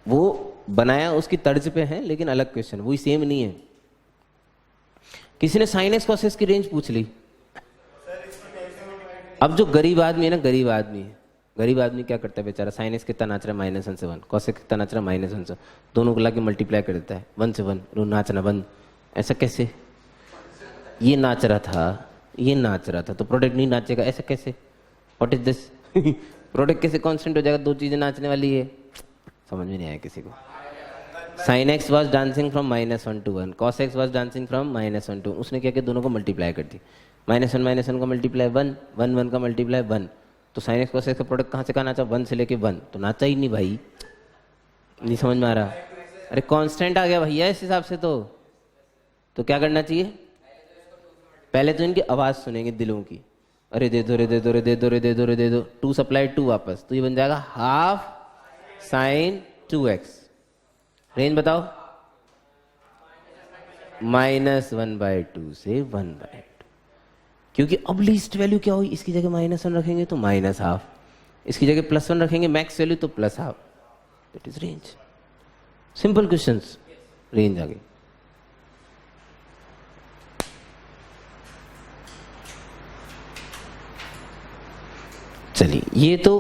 वो बनाया उसकी तर्ज पे है लेकिन अलग क्वेश्चन, वही सेम नहीं है। किसी ने साइन एक्स कॉस एक्स की रेंज पूछ ली, अब जो गरीब आदमी है ना, गरीब आदमी क्या करता है बेचारा, साइन एक्स कितना नाच रहा है -1 से 1, कॉस एक्स कितना नाच रहा है -1 से, दोनों को लाके मल्टीप्लाई कर देता है 1 से 1, नाचना बंद। ऐसा कैसे? ये नाच रहा था तो प्रोडक्ट नहीं नाचेगा, ऐसा कैसे? What is this? प्रोडक्ट कैसे कांस्टेंट हो जाएगा? दो चीजें नाचने वाली है, समझ में नहीं आया किसी को। Sine x was dancing from -1 to 1, cos x was dancing from -1 to 1। उसने क्या किया, दोनों को मल्टीप्लाई कर दी, -1 का मल्टीप्लाई 1, 1 का मल्टीप्लाई 1, तो साइन एक्स कॉस एक्स का प्रोडक्ट कहाँ से कहाँ नाचा, 1 से लेके 1, तो नाचा ही नहीं भाई, नहीं समझ में आ रहा। अरे कांस्टेंट आ गया भैया इस हिसाब से, तो क्या करना चाहिए, पहले तो इनकी आवाज सुनेंगे दिलों की, अरे दे दो रे दे दो रे दे दो रे दे दो रे दे दो, 2 सप्लाई 2 वापस, तो ये बन जाएगा हाफ साइन 2x। रेंज बताओ, -1/2 से 1/2, क्योंकि अब लीस्ट वैल्यू क्या हुई, इसकी जगह -1 रखेंगे तो -1/2, इसकी जगह +1 रखेंगे मैक्स वैल्यू तो +1/2, that is range. Simple questions, range आ गई। चलिए, ये तो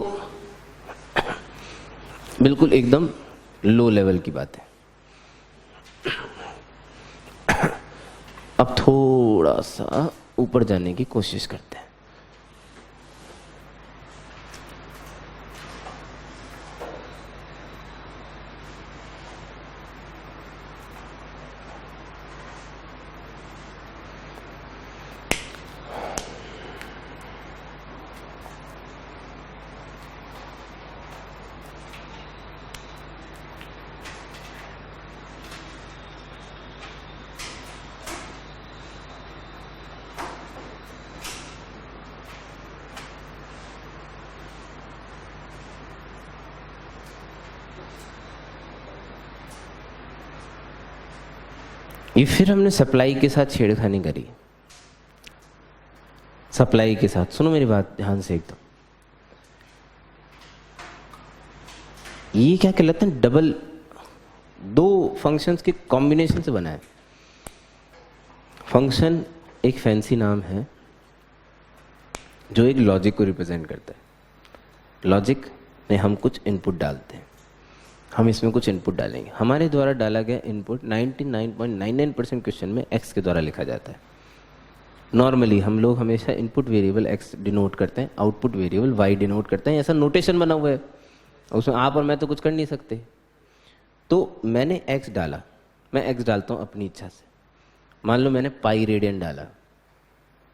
बिल्कुल एकदम लो लेवल की बात है। अब थोड़ा सा ऊपर जाने की कोशिश करते हैं। ये फिर हमने सप्लाई के साथ छेड़खानी करी, सप्लाई के साथ। सुनो मेरी बात ध्यान से एकदम, ये क्या कहलाते हैं, डबल, दो फंक्शंस के कॉम्बिनेशन से बना है। फंक्शन एक फैंसी नाम है जो एक लॉजिक को रिप्रेजेंट करता है। लॉजिक में हम कुछ इनपुट डालते हैं, हम इसमें कुछ इनपुट डालेंगे, हमारे द्वारा डाला गया इनपुट 99.99% क्वेश्चन में x के द्वारा लिखा जाता है। नॉर्मली हम लोग हमेशा इनपुट वेरिएबल x डिनोट करते हैं, आउटपुट वेरिएबल y डिनोट करते हैं, ऐसा नोटेशन बना हुआ है, उसमें आप और मैं तो कुछ कर नहीं सकते। तो मैंने x डाला, मैं x डालता हूँ अपनी इच्छा से। मान लो मैंने पाई रेडियन डाला,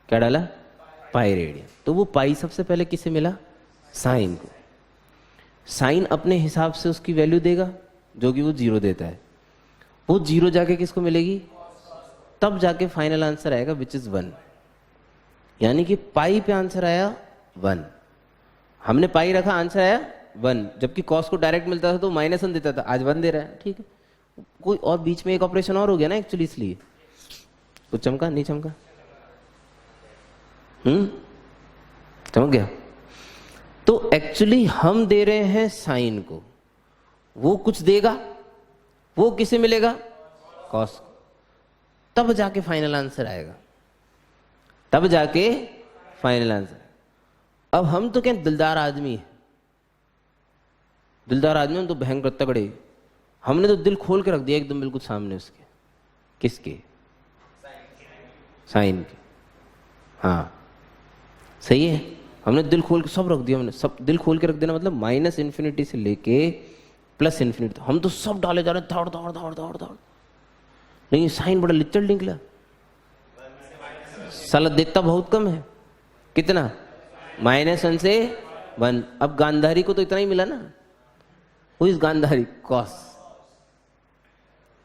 क्या डाला, पाई रेडियन, तो वो पाई सबसे पहले किसे मिला, साइन को। साइन अपने हिसाब से उसकी वैल्यू देगा जो कि वो 0 देता है, वो 0 जाके किसको मिलेगी, तब जाके फाइनल आंसर आएगा विच इज 1। यानी कि पाई पे आंसर आया 1, हमने पाई रखा आंसर आया 1, जबकि कॉस को डायरेक्ट मिलता था तो -1 देता था, आज 1 दे रहा है, ठीक है। कोई और बीच में एक ऑपरेशन और हो गया ना एक्चुअली, इसलिए तो चमका नहीं चमका, चमक गया। तो एक्चुअली हम दे रहे हैं साइन को, वो कुछ देगा, वो किसे मिलेगा, कॉस, तब जाके फाइनल आंसर आएगा, तब जाके फाइनल आंसर। अब हम तो क्या दिलदार आदमी है, दिलदार आदमी, हम तो भयंकर तगड़े, हमने तो दिल खोल के रख दिया एकदम बिल्कुल सामने उसके, किसके, साइन के। हाँ सही है, हमने दिल खोल के सब रख दिया, हमने सब दिल खोल के रख देना मतलब -∞ से लेके +∞, हम तो सब डाले जा रहे हैं, धाड़ धाड़ धाड़ धाड़ धाड़, लेकिन साइन बड़ा लिचड़ निकला, साला देता बहुत कम है, कितना, -1 से 1। अब गांधारी को तो इतना ही मिला ना, वो इस गांधारी कॉस,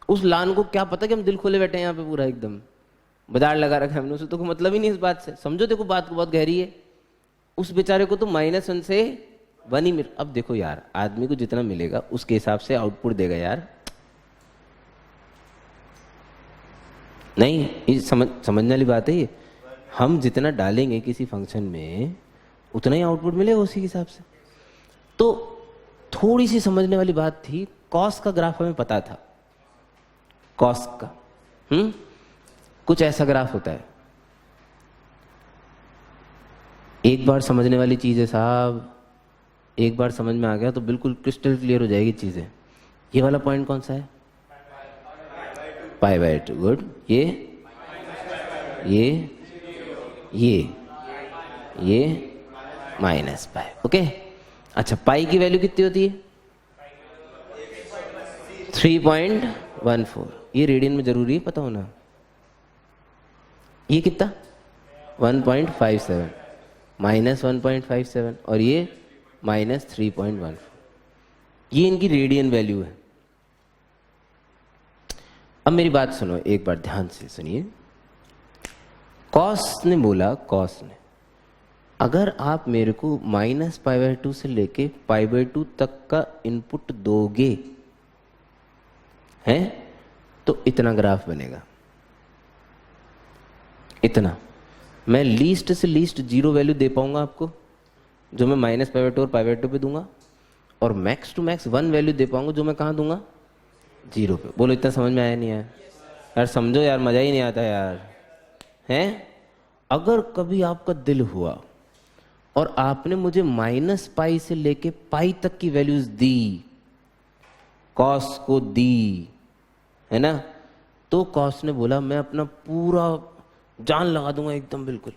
उस लान को क्या पता कि हम दिल खोले बैठे हैं यहाँ पे, पूरा एकदम बाजार लगा रखा है हमने, उसे तो कोई मतलब ही नहीं इस बात से, समझो देखो बात को बहुत गहरी है। उस बेचारे को तो -1 से 1 ही मिल। अब देखो यार, आदमी को जितना मिलेगा उसके हिसाब से आउटपुट देगा यार, नहीं ये समझने वाली बात है ये। हम जितना डालेंगे किसी फंक्शन में उतना ही आउटपुट मिलेगा उसी के हिसाब से। तो थोड़ी सी समझने वाली बात थी, कॉस का ग्राफ हमें पता था, कॉस का कुछ ऐसा ग्राफ होता है, एक बार समझने वाली चीज़ है साहब, एक बार समझ में आ गया तो बिल्कुल क्रिस्टल क्लियर हो जाएगी चीज़ें। ये वाला पॉइंट कौन सा है? Pi by 2। गुड। ये माइनस पाई। ओके। अच्छा, पाई की वैल्यू कितनी होती है? 3.14। ये रेडियन में जरूरी है पता होना। ये कितना? 1.57 माइनस 1.57 और ये माइनस 3.14। ये इनकी रेडियन वैल्यू है। अब मेरी बात सुनो, एक बार ध्यान से सुनिए। कॉस ने बोला, कॉस ने, अगर आप मेरे को माइनस पाई बाय 2 से लेके पाई बाय 2 तक का इनपुट दोगे हैं तो इतना ग्राफ बनेगा। इतना मैं लीस्ट से लीस्ट जीरो वैल्यू दे पाऊंगा आपको, जो मैं माइनस पाई बाय 2 और पाई बाय 2 पे दूंगा, और मैक्स टू मैक्स 1 वैल्यू दे पाऊंगा जो मैं कहाँ दूंगा? 0 पे। बोलो इतना समझ में आया नहीं आया? यार समझो यार, मजा ही नहीं आता यार। हैं? अगर कभी आपका दिल हुआ और आपने मुझे माइनस पाई से लेके पाई तक की वैल्यूज दी, कॉस को दी, है ना, तो कॉस ने बोला मैं अपना पूरा जान लगा दूंगा एकदम बिल्कुल,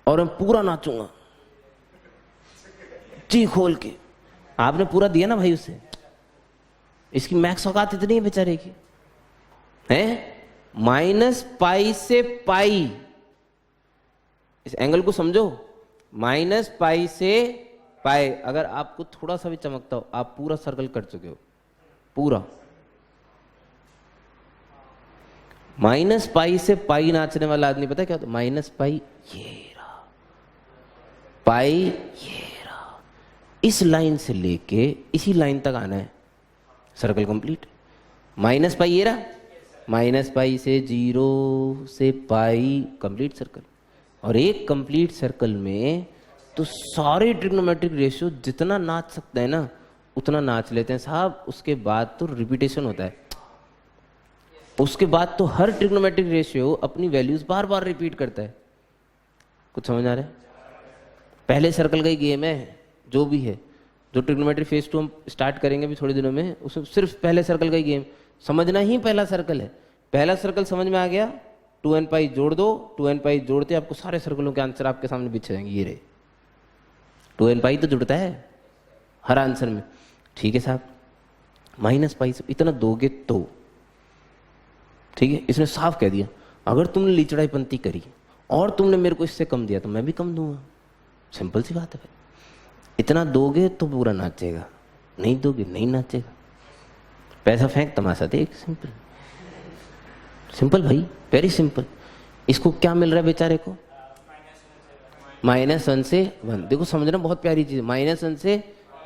और मैं पूरा नाचूंगा जी खोल के। आपने पूरा दिया ना भाई उसे, इसकी मैक्स औकात इतनी है बेचारे की, है? माइनस पाई से पाई, इस एंगल को समझो। माइनस पाई से पाई, अगर आपको थोड़ा सा भी चमकता हो, आप पूरा सर्कल कर चुके हो, पूरा। माइनस पाई से पाई नाचने वाला आदमी पता है क्या होता है? माइनस पाई ये रहा, पाई ये रहा, इस लाइन से लेके इसी लाइन तक आना है, सर्कल कंप्लीट। माइनस पाई ये रहा, माइनस पाई से 0 से पाई, कंप्लीट सर्कल। और एक कंप्लीट सर्कल में तो सारे ट्रिग्नोमेट्रिक रेशियो जितना नाच सकते हैं ना उतना नाच लेते हैं साहब। उसके बाद तो रिपीटेशन होता है, उसके बाद तो हर ट्रिग्नोमेट्रिक रेशियो अपनी वैल्यूज बार बार रिपीट करता है। कुछ समझ आ रहा है? पहले सर्कल का ही गेम है जो भी है, जो ट्रिग्नोमेट्रिक फेज 2 हम स्टार्ट करेंगे अभी थोड़े दिनों में, उसमें सिर्फ पहले सर्कल का ही गेम समझना ही पहला सर्कल है। पहला सर्कल समझ में आ गया, 2n पाई जोड़ दो, 2n पाई जोड़ते आपको सारे सर्कलों के आंसर आपके सामने बिछ जाएंगे। ये रहे 2n पाई तो जुड़ता है हर आंसर में, ठीक है साहब। माइनस पाई से इतना दोगे तो ठीक है, इसने साफ कह दिया अगर तुमने लिचड़ाईपंती करी और तुमने मेरे को इससे कम दिया तो मैं भी कम दूंगा। सिंपल सी बात है भाई, इतना दोगे तो पूरा नाचेगा, नहीं दोगे नहीं नाचेगा। पैसा फेंक तमाशा देख, सिंपल सिंपल भाई, वेरी सिंपल। इसको क्या मिल रहा है बेचारे को? -1 से 1। देखो समझना बहुत प्यारी चीज, -1 से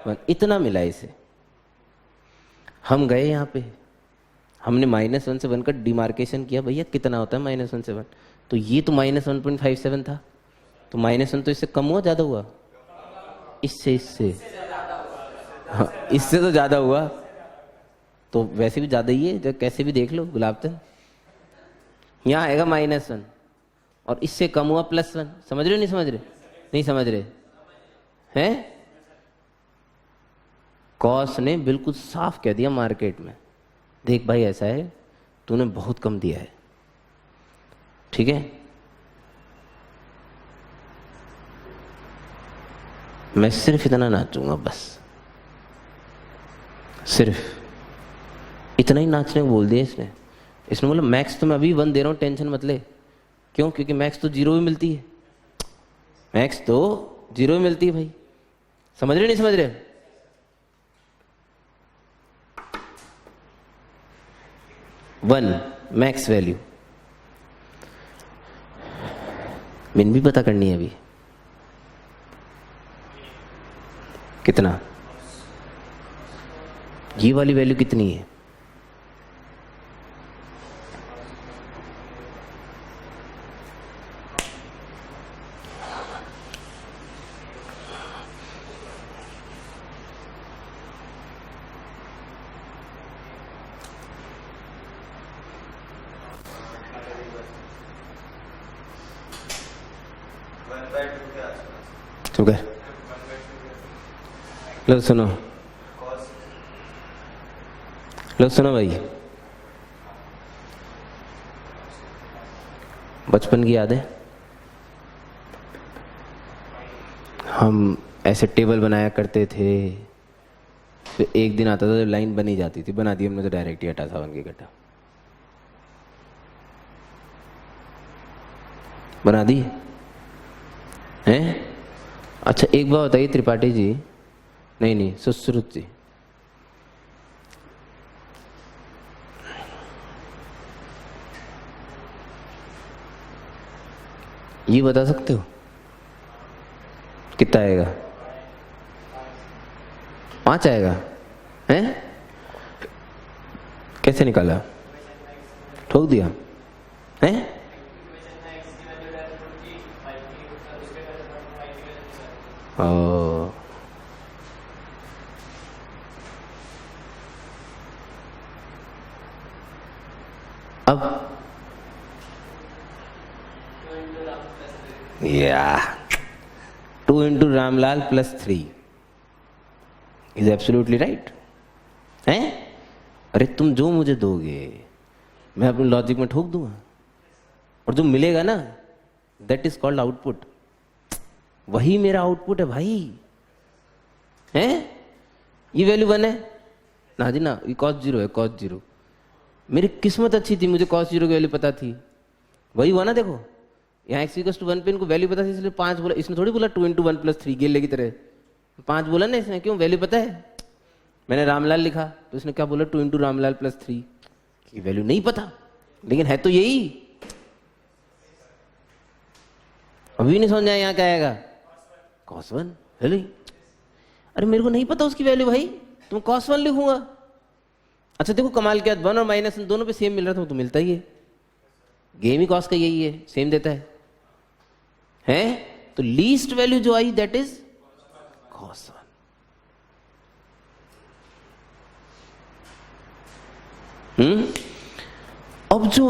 1 इतना मिला इसे। हम गए यहाँ पे, हमने -1 से 1 का डिमार्केशन किया, भैया कितना होता है -1 से 1, तो ये तो -1.57 था, तो -1 तो इससे कम हुआ ज्यादा हुआ? इससे हाँ, इससे तो ज्यादा हुआ, तो वैसे भी ज्यादा ही है, जब कैसे भी देख लो गुलाबतन। यहाँ आएगा -1 और इससे कम हुआ +1। समझ रहे हो नहीं समझ रहे? नहीं समझ रहे हैं? कॉस ने बिल्कुल साफ कह दिया मार्केट में, देख भाई ऐसा है, तूने बहुत कम दिया है, ठीक है, मैं सिर्फ इतना नाचूंगा, बस सिर्फ इतना ही नाचने को बोल दिया इसने। इसने बोला मैक्स तो मैं अभी 1 दे रहा हूं, टेंशन मत ले। क्यों? क्योंकि मैक्स तो 0 भी मिलती है, मैक्स तो 0 भी मिलती है भाई। समझ रहे नहीं समझ रहे? वन मैक्स वैल्यू, मिन भी पता करनी है अभी कितना, ये वाली वैल्यू कितनी है? 1/2 के आसपास। चुप कर। 1/2 लो सुनो, cos लो सुनो भाई, बचपन की याद है, हम ऐसे टेबल बनाया करते थे, फिर एक दिन आता था तो लाइन बनी जाती थी, बना दी हमने तो डायरेक्ट ही हटा था बन के गड्ढा, बना दी हैं। अच्छा एक बात बताइए त्रिपाठी जी, नहीं सुश्रुत जी, ये बता सकते हो कितना आएगा? 5 आएगा हैं? कैसे निकाला? ठोक दिया हैं? ओ अब या 2 into Ramlal plus 3 is absolutely right हैं? अरे तुम जो मुझे दोगे मैं अपने लॉजिक में ठोक दूंगा, और जो मिलेगा ना दैट इज कॉल्ड आउटपुट, वही मेरा आउटपुट है भाई हैं? ये वैल्यू 1 है ना जी ना, ये cos 0 है, cos 0। मेरी किस्मत अच्छी थी, मुझे cos 0 की वैल्यू पता थी, वही हुआ ना। देखो यहाँ x = 1 पे इनको वैल्यू पता थी, इसलिए 5 बोला। इसने थोड़ी बोला 2 इंटू 1 प्लस 3 गेले की तरह 5 बोला ना इसने, क्यों? वैल्यू पता है। मैंने रामलाल लिखा तो इसने क्या बोला? 2 इंटू रामलाल प्लस 3 की वैल्यू नहीं पता, लेकिन है तो यही। अभी नहीं समझ आया यहाँ क्या आएगा? cos 1 hello. अरे मेरे को नहीं पता उसकी वैल्यू भाई, तो मैं cos 1 लिखूंगा। अच्छा देखो कमाल क्या, 1 और माइनस दोनों पे सेम मिल रहा था, तो मिलता ही है, गेम ही cos का यही है, सेम देता है हैं? तो लीस्ट वैल्यू जो आई दैट इज cos 1। अब जो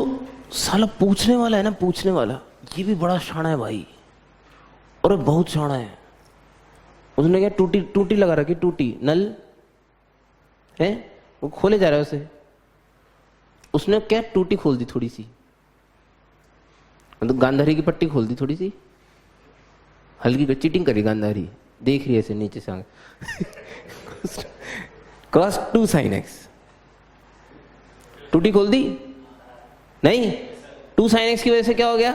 साला पूछने वाला है ना, पूछने वाला ये भी बड़ा शाना है भाई, और बहुत शाना है। उसने क्या टूटी लगा रखी, टूटी नल है, वो खोले जा रहा है उसे, उसने क्या टूटी खोल दी थोड़ी सी, मतलब गांधारी की पट्टी खोल दी थोड़ी सी, हल्की चीटिंग करी गांधारी, देख रही है ऐसे नीचे से cos 2 sin x, टूटी खोल दी नहीं, 2 sin x की वजह से क्या हो गया?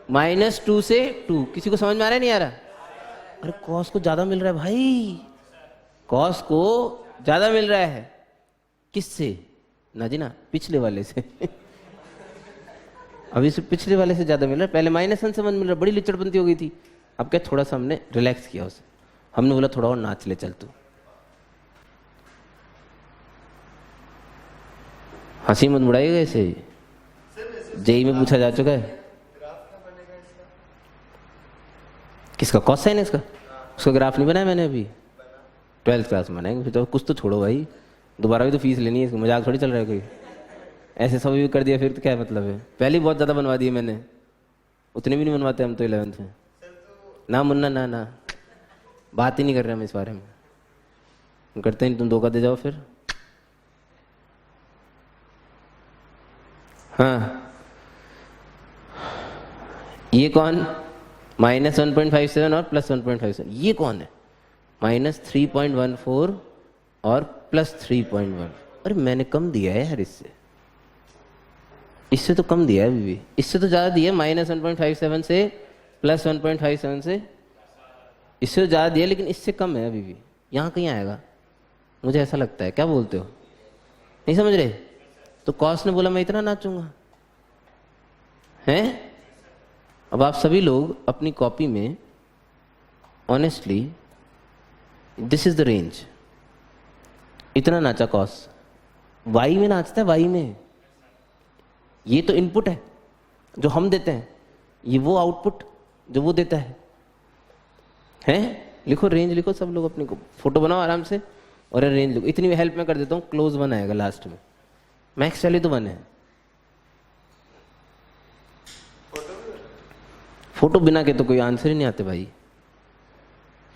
-2 से 2। किसी को समझ में आ रहा है नहीं आ रहा? अरे cos को ज्यादा मिल रहा है भाई, cos को ज्यादा मिल रहा है। किससे? ना जी ना, पिछले वाले से अभी से पिछले वाले से ज्यादा मिल रहा है। पहले -1 से 1 मिल रहा है, बड़ी लिचड़बंती हो गई थी। अब क्या थोड़ा सा हमने रिलैक्स किया उसे, हमने बोला थोड़ा और नाच ले चल तू। हंसी मत मुड़ाइएगा ऐसे, जेई में पूछा जा चुका है। किसका? cos sin x का? उसका ग्राफ नहीं बनाया मैंने अभी, 12th क्लास में बनाएंगे फिर तो। कुछ तो छोड़ो भाई, दोबारा भी तो फीस लेनी है, मजाक थोड़ी चल रहा है कोई। ऐसे सब भी कर दिया फिर तो क्या मतलब है? पहले ही बहुत ज़्यादा बनवा दिए मैंने, उतने भी नहीं बनवाते हम तो 11th में। ना मुन्ना ना, बात ही नहीं कर रहे हम इस बारे में, हम करते हैं। तुम धोखा दे जाओ फिर। हाँ ये कौन? -1.57 और +1.57, ये कौन है? -3.14 और +3.1। अरे मैंने कम दिया है यार, इससे तो कम दिया है अभी भी, इससे तो ज़्यादा दिया है। -1.57 से +1.57 से इससे तो ज़्यादा दिया, लेकिन इससे कम है अभी भी। यहाँ कहीं आएगा मुझे ऐसा लगता है, क्या बोलते हो? नहीं समझ रहे? तो कॉस ने बोला मैं इतना नाचूंगा हैं? अब आप सभी लोग अपनी कॉपी में honestly, this is the range, इतना नाचा कॉस। वाई में नाचता है, वाई में। ये तो इनपुट है जो हम देते हैं, ये वो आउटपुट जो वो देता है हैं? लिखो रेंज, लिखो सब लोग अपनी को, फोटो बनाओ आराम से और रेंज लिखो। इतनी हेल्प मैं कर देता हूँ, क्लोज 1 आएगा लास्ट में, मैक्स वैल्यू तो 1 है। फोटो बिना के तो कोई आंसर ही नहीं आते भाई,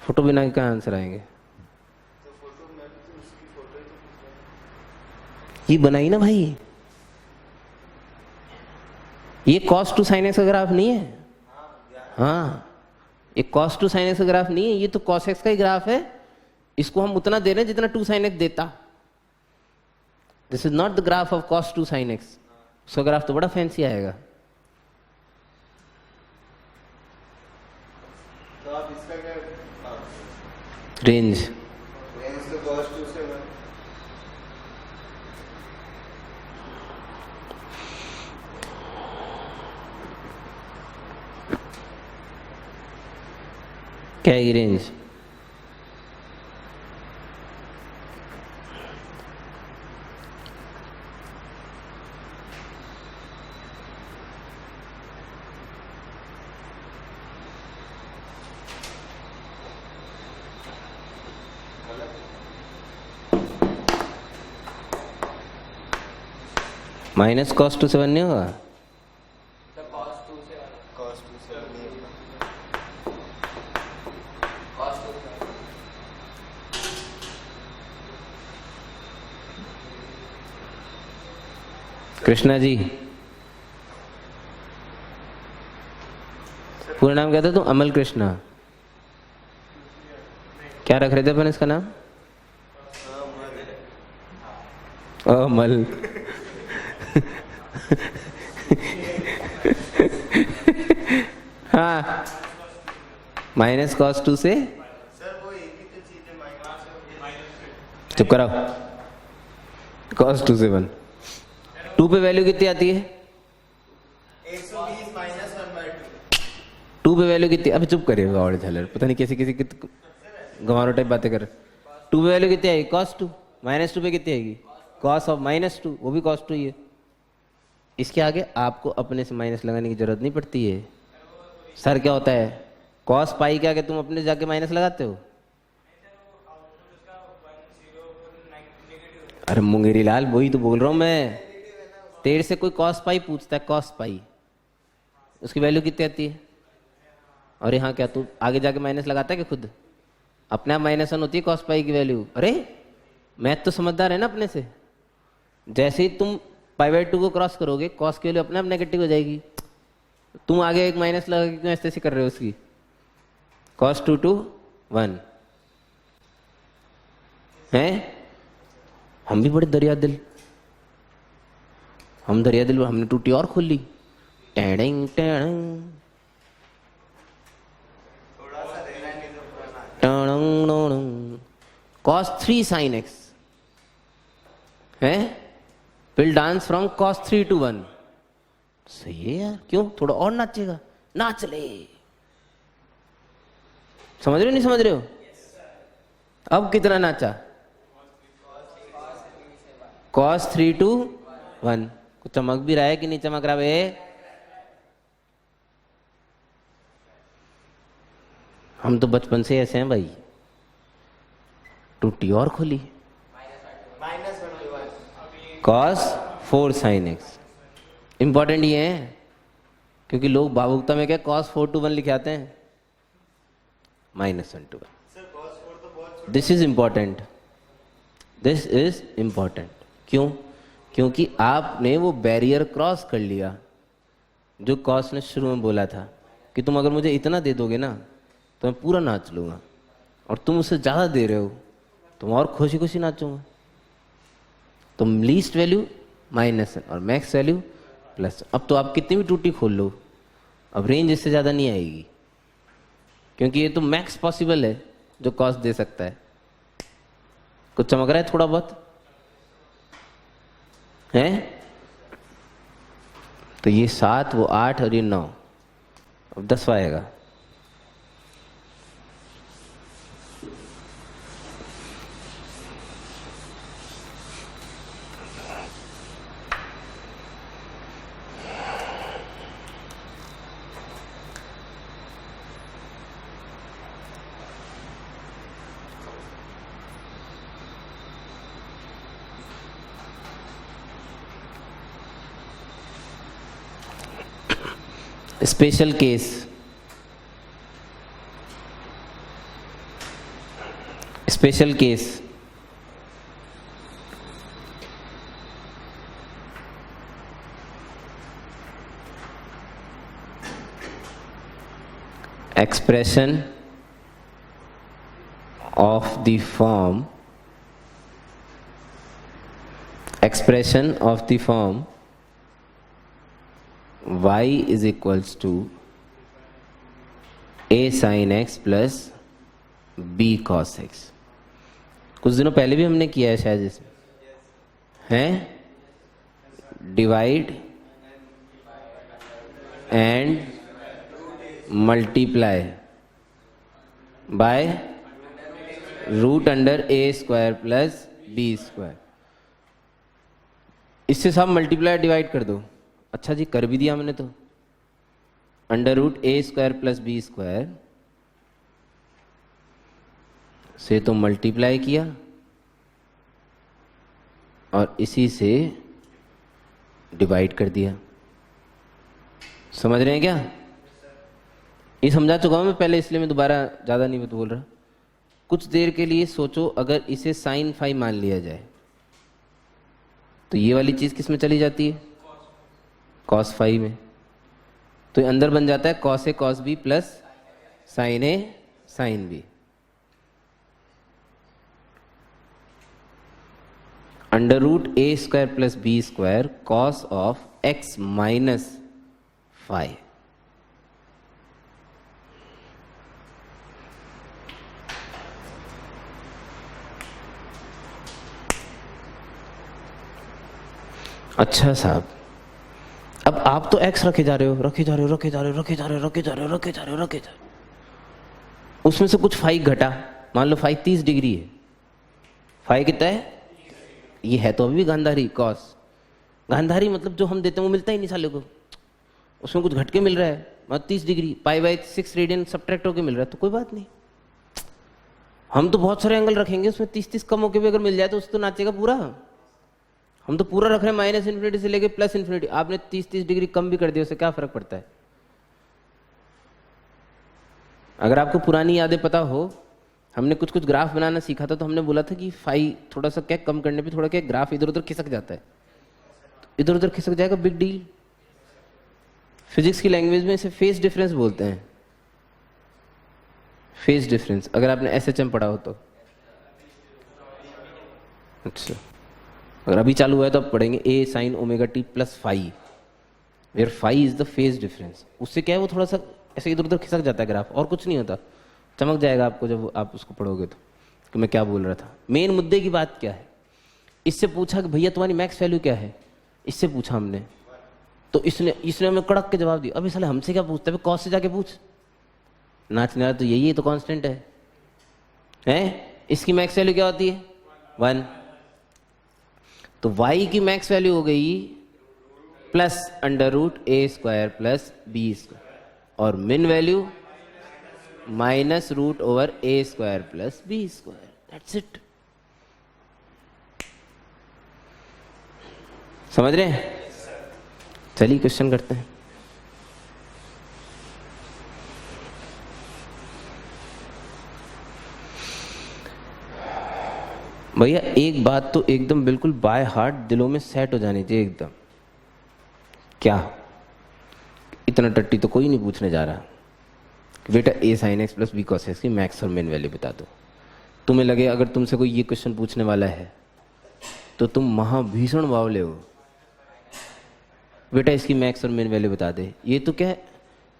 फोटो बिना के क्या आंसर आएंगे? तो फोटो मैं तो उसकी फोटो ही तो ये बनाई ना भाई, ये cos टू sin x का ग्राफ नहीं है। हाँ, ये cos टू sin x का ग्राफ नहीं है, ये तो cos x का ही ग्राफ है। इसको हम उतना दे रहे हैं जितना 2 sin x देता। This is not the graph of cos to sin x। उसका ग्राफ तो बड़ा फैंसी आएगा। तो आप इसका क्या रेंज रेंज तो cos 2 से 1 क्या है रेंज? माइनस cos टू 7 नहीं होगा? cos 2 से नहीं होगा। कृष्णा जी, पूरा नाम क्या था तुम? अमल कृष्णा। क्या रख रहे थे अपन इसका नाम? अमल। हाँ, माइनस cos 2 से सर वो एक ही तो चीज है माइनस। चुप कराओ। cos 2 से 1, 2 पे वैल्यू कितनी आती है? 120 माइनस 1/2। 2 पे वैल्यू कितनी? अबे चुप करिए और झलर, पता नहीं कैसे किसी गंवारो टाइप बातें कर। 2 पे वैल्यू कितनी आएगी? cos 2। माइनस 2 पे कितनी आएगी? cos ऑफ माइनस 2, वो भी cos 2 ही है। इसके आगे आपको अपने से माइनस लगाने की जरूरत नहीं पड़ती है। सर क्या होता है? cos पाई के आगे तुम अपने जाके माइनस लगाते हो। अरे मुंगेरी लाल, वही तो बोल रहा हूं मैं। तेरे से कोई cos पाई पूछता है, cos पाई, उसकी वैल्यू कितनी आती है? और यहाँ क्या तू आगे जाके माइनस लगाता है कि खुद अपने आप माइनस 1 होती है cos पाई की वैल्यू? अरे मैथ तो समझदार है ना अपने से। जैसे ही तुम π/2 को क्रॉस करोगे cos की वैल्यू अपने आप नेगेटिव हो जाएगी। तुम आगे एक माइनस लगा के क्यों ऐसे कर रहे हो उसकी? cos 2 to 1 है। हम भी बड़े दरिया दिल, हम दरिया दिल, हमने टूटी और खोल ली। टेडिंग टेडिंग थोड़ा सा रहना नहीं तो पुराना। टणंग टणंग। cos 3 sin x है, will dance from cos 3 to 1। सही है यार, क्यों? थोड़ा और नाचेगा, नाच ले। समझ रहे हो नहीं समझ रहे हो? अब कितना नाचा? cos 3 to 1। कुछ चमक भी रहा है कि नहीं चमक रहा बे? हम तो बचपन से ऐसे हैं भाई। टूटी और खोली। Minus 1/1। cos 4 sin x। Important ये है क्योंकि लोग भावुकता में क्या cos 4 to 1 लिखे आते हैं, -1 to 1। सर cos 4 तो बहुत this is important, this is important. क्यों? क्योंकि आपने वो बैरियर क्रॉस कर लिया जो cos ने शुरू में बोला था कि तुम अगर मुझे इतना दे दोगे ना तो मैं पूरा नाच लूंगा, और तुम उससे ज़्यादा दे रहे हो तो मैं और खुशी खुशी नाचूंगा। तुम लीस्ट वैल्यू -1 और मैक्स वैल्यू +। अब तो आप कितनी भी टूटी खोल लो, अब रेंज इससे ज़्यादा नहीं आएगी, क्योंकि ये तो मैक्स पॉसिबल है जो cos दे सकता है। कुछ चमक रहा है थोड़ा बहुत है? तो ये 7, वो 8 और ये 9, अब 10वां आएगा। Special case special case, expression of the form y is equals to a sin x plus b cos x। कुछ दिनों पहले भी हमने किया है शायद इसमें, हैं? Divide and multiply by root under a square plus b square. इससे सब मल्टीप्लाई डिवाइड कर दो। अच्छा जी, कर भी दिया हमने तो। Under root a square plus b square से तो मल्टीप्लाई किया और इसी से डिवाइड कर दिया। समझ रहे हैं क्या? ये समझा चुका हूं मैं पहले, इसलिए मैं दोबारा ज़्यादा नहीं बोल रहा। कुछ देर के लिए सोचो, अगर इसे साइन फाई मान लिया जाए तो ये वाली चीज़ किस में चली जाती है? कॉस फाई में। तो अंदर बन जाता है cos a cos b plus sine a sine b. Under root a square plus b square cos of x minus phi. अच्छा साहब, अब आप तो x रखे जा रहे हो, रखे जा रहे हो, रखे जा रहे हो, रखे जा रहे हो, रखे जा रहे हो, रखे जा रहे हो, रखे जा रहे हो। उसमें से कुछ फाई घटा, मान लो फाई 30 डिग्री है। फाई कितना है? ये है तो अभी भी गांधारी कॉस। गांधारी मतलब जो हम देते हैं वो मिलता ही नहीं साले को, उसमें कुछ घट के मिल रहा है। मतलब 30 degree pi by 6 radian subtract होके मिल रहा है, तो कोई बात नहीं। हम तो बहुत सारे एंगल रखेंगे, उसमें 30-30 कम होके भी अगर मिल जाए तो उसको नाचेगा पूरा। हम तो पूरा रख रहे हैं माइनस इन्फिनिटी से लेके प्लस इन्फिनिटी। आपने 30-30 डिग्री कम भी कर दिया, उससे क्या फर्क पड़ता है? अगर आपको पुरानी यादें पता हो, हमने कुछ कुछ ग्राफ बनाना सीखा था, तो हमने बोला था कि फाई थोड़ा सा क्या कम करने पे थोड़ा क्या ग्राफ इधर उधर खिसक जाता है। इधर उधर खिसक जाएगा, बिग डील। फिजिक्स की लैंग्वेज में इसे फेस डिफरेंस बोलते हैं। फेस डिफरेंस, अगर आपने SHM पढ़ा हो तो। अच्छा, अगर अभी चालू हुआ है तो अब पढ़ेंगे a sin omega t plus phi, where phi is the phase difference. उससे क्या है, वो थोड़ा सा ऐसे इधर उधर खिसक जाता है ग्राफ, और कुछ नहीं होता। चमक जाएगा आपको जब आप उसको पढ़ोगे तो कि मैं क्या बोल रहा था। मेन मुद्दे की बात क्या है? इससे पूछा कि भैया तुम्हारी मैक्स वैल्यू क्या है, इससे पूछा हमने, तो इसने हमें कड़क के जवाब दिया। अभी साले हमसे क्या पूछता है, कॉस से जाके पूछ। नाचने वाला तो यही है, तो कांस्टेंट है। इसकी मैक्स वैल्यू क्या होती है? 1। तो y की मैक्स वैल्यू हो गई plus under root a square plus b square, और min value minus root over a square plus b square. That's it. समझ रहे हैं? चलिए क्वेश्चन करते हैं। भैया एक बात तो एकदम बिल्कुल बाय हार्ट दिलों में सेट हो जानी चाहिए एकदम। क्या? इतना टट्टी तो कोई नहीं पूछने जा रहा कि बेटा a sin x plus b cos x की मैक्स और मिन वैल्यू बता दो। तुम्हें लगे अगर तुमसे कोई ये क्वेश्चन पूछने वाला है तो तुम महाभीषण बावले हो। बेटा इसकी मैक्स और मिन वैल्यू बता दे। ये तो क्या है,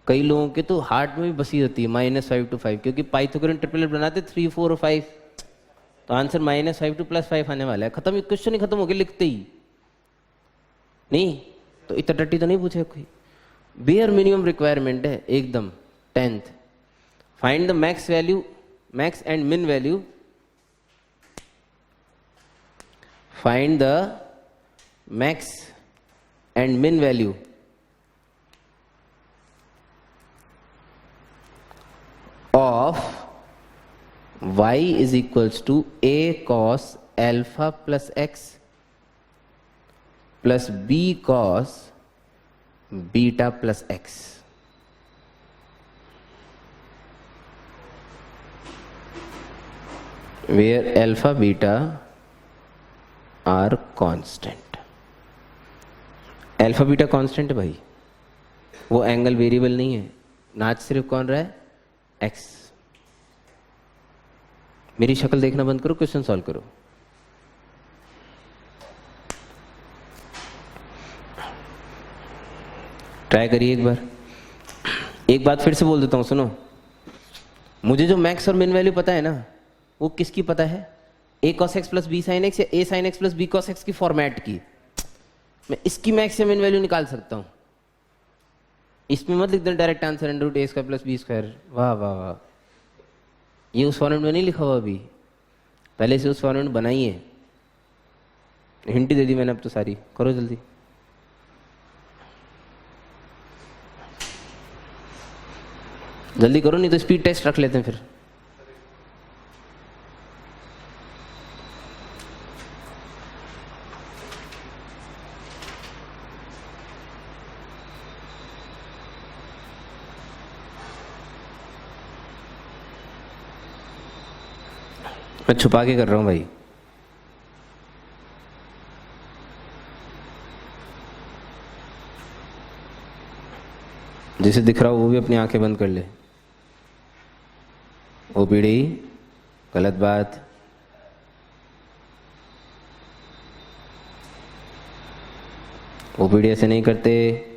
कई लोगों के तो हार्ट में भी बसी होती है -5 to 5, क्योंकि पाइथागोरन ट्रिपलेट बनाते 3, 4 और 5, तो आंसर -5 to +5 आने वाला है। खत्म, ये क्वेश्चन ही खत्म हो गया लिखते ही। नहीं तो इतना टट्टी तो नहीं पूछे कोई। बेयर मिनिमम रिक्वायरमेंट है एकदम 10th। Find the max value, max and min value, find the max and min value of y is equals to a cos alpha plus x plus b cos beta plus x। where alpha beta are constant. Alpha beta constant है भाई, वो angle variable नहीं है, नाच सिर्फ कौन रहा है, एक्स। मेरी शक्ल देखना बंद करो, क्वेश्चन सॉल्व करो। ट्राई करिए एक बार। एक बात फिर से बोल देता हूं, सुनो। मुझे जो मैक्स और मिन वैल्यू पता है ना, वो किसकी पता है, a cos x plus b sine x या a sin x plus b cos x की फॉर्मेट की। मैं इसकी मैक्स या मिन वैल्यू निकाल सकता हूं। इसमें मत लिख दें direct answer under root a square plus b square. वाह वाह वाह, ये उस फॉर्मेट में नहीं लिखा हुआ अभी, पहले से उस फॉर्मेट में बनाई है। हिंट दे दी मैंने अब तो सारी। करो जल्दी। जल्दी करो, नहीं तो स्पीड टेस्ट रख लेते हैं फिर। मैं छुपा के कर रहा हूं भाई। जिसे दिख रहा हो वो भी अपनी आंखें बंद कर ले। ओपीडी गलत बात। ओपीडी ऐसे नहीं करते।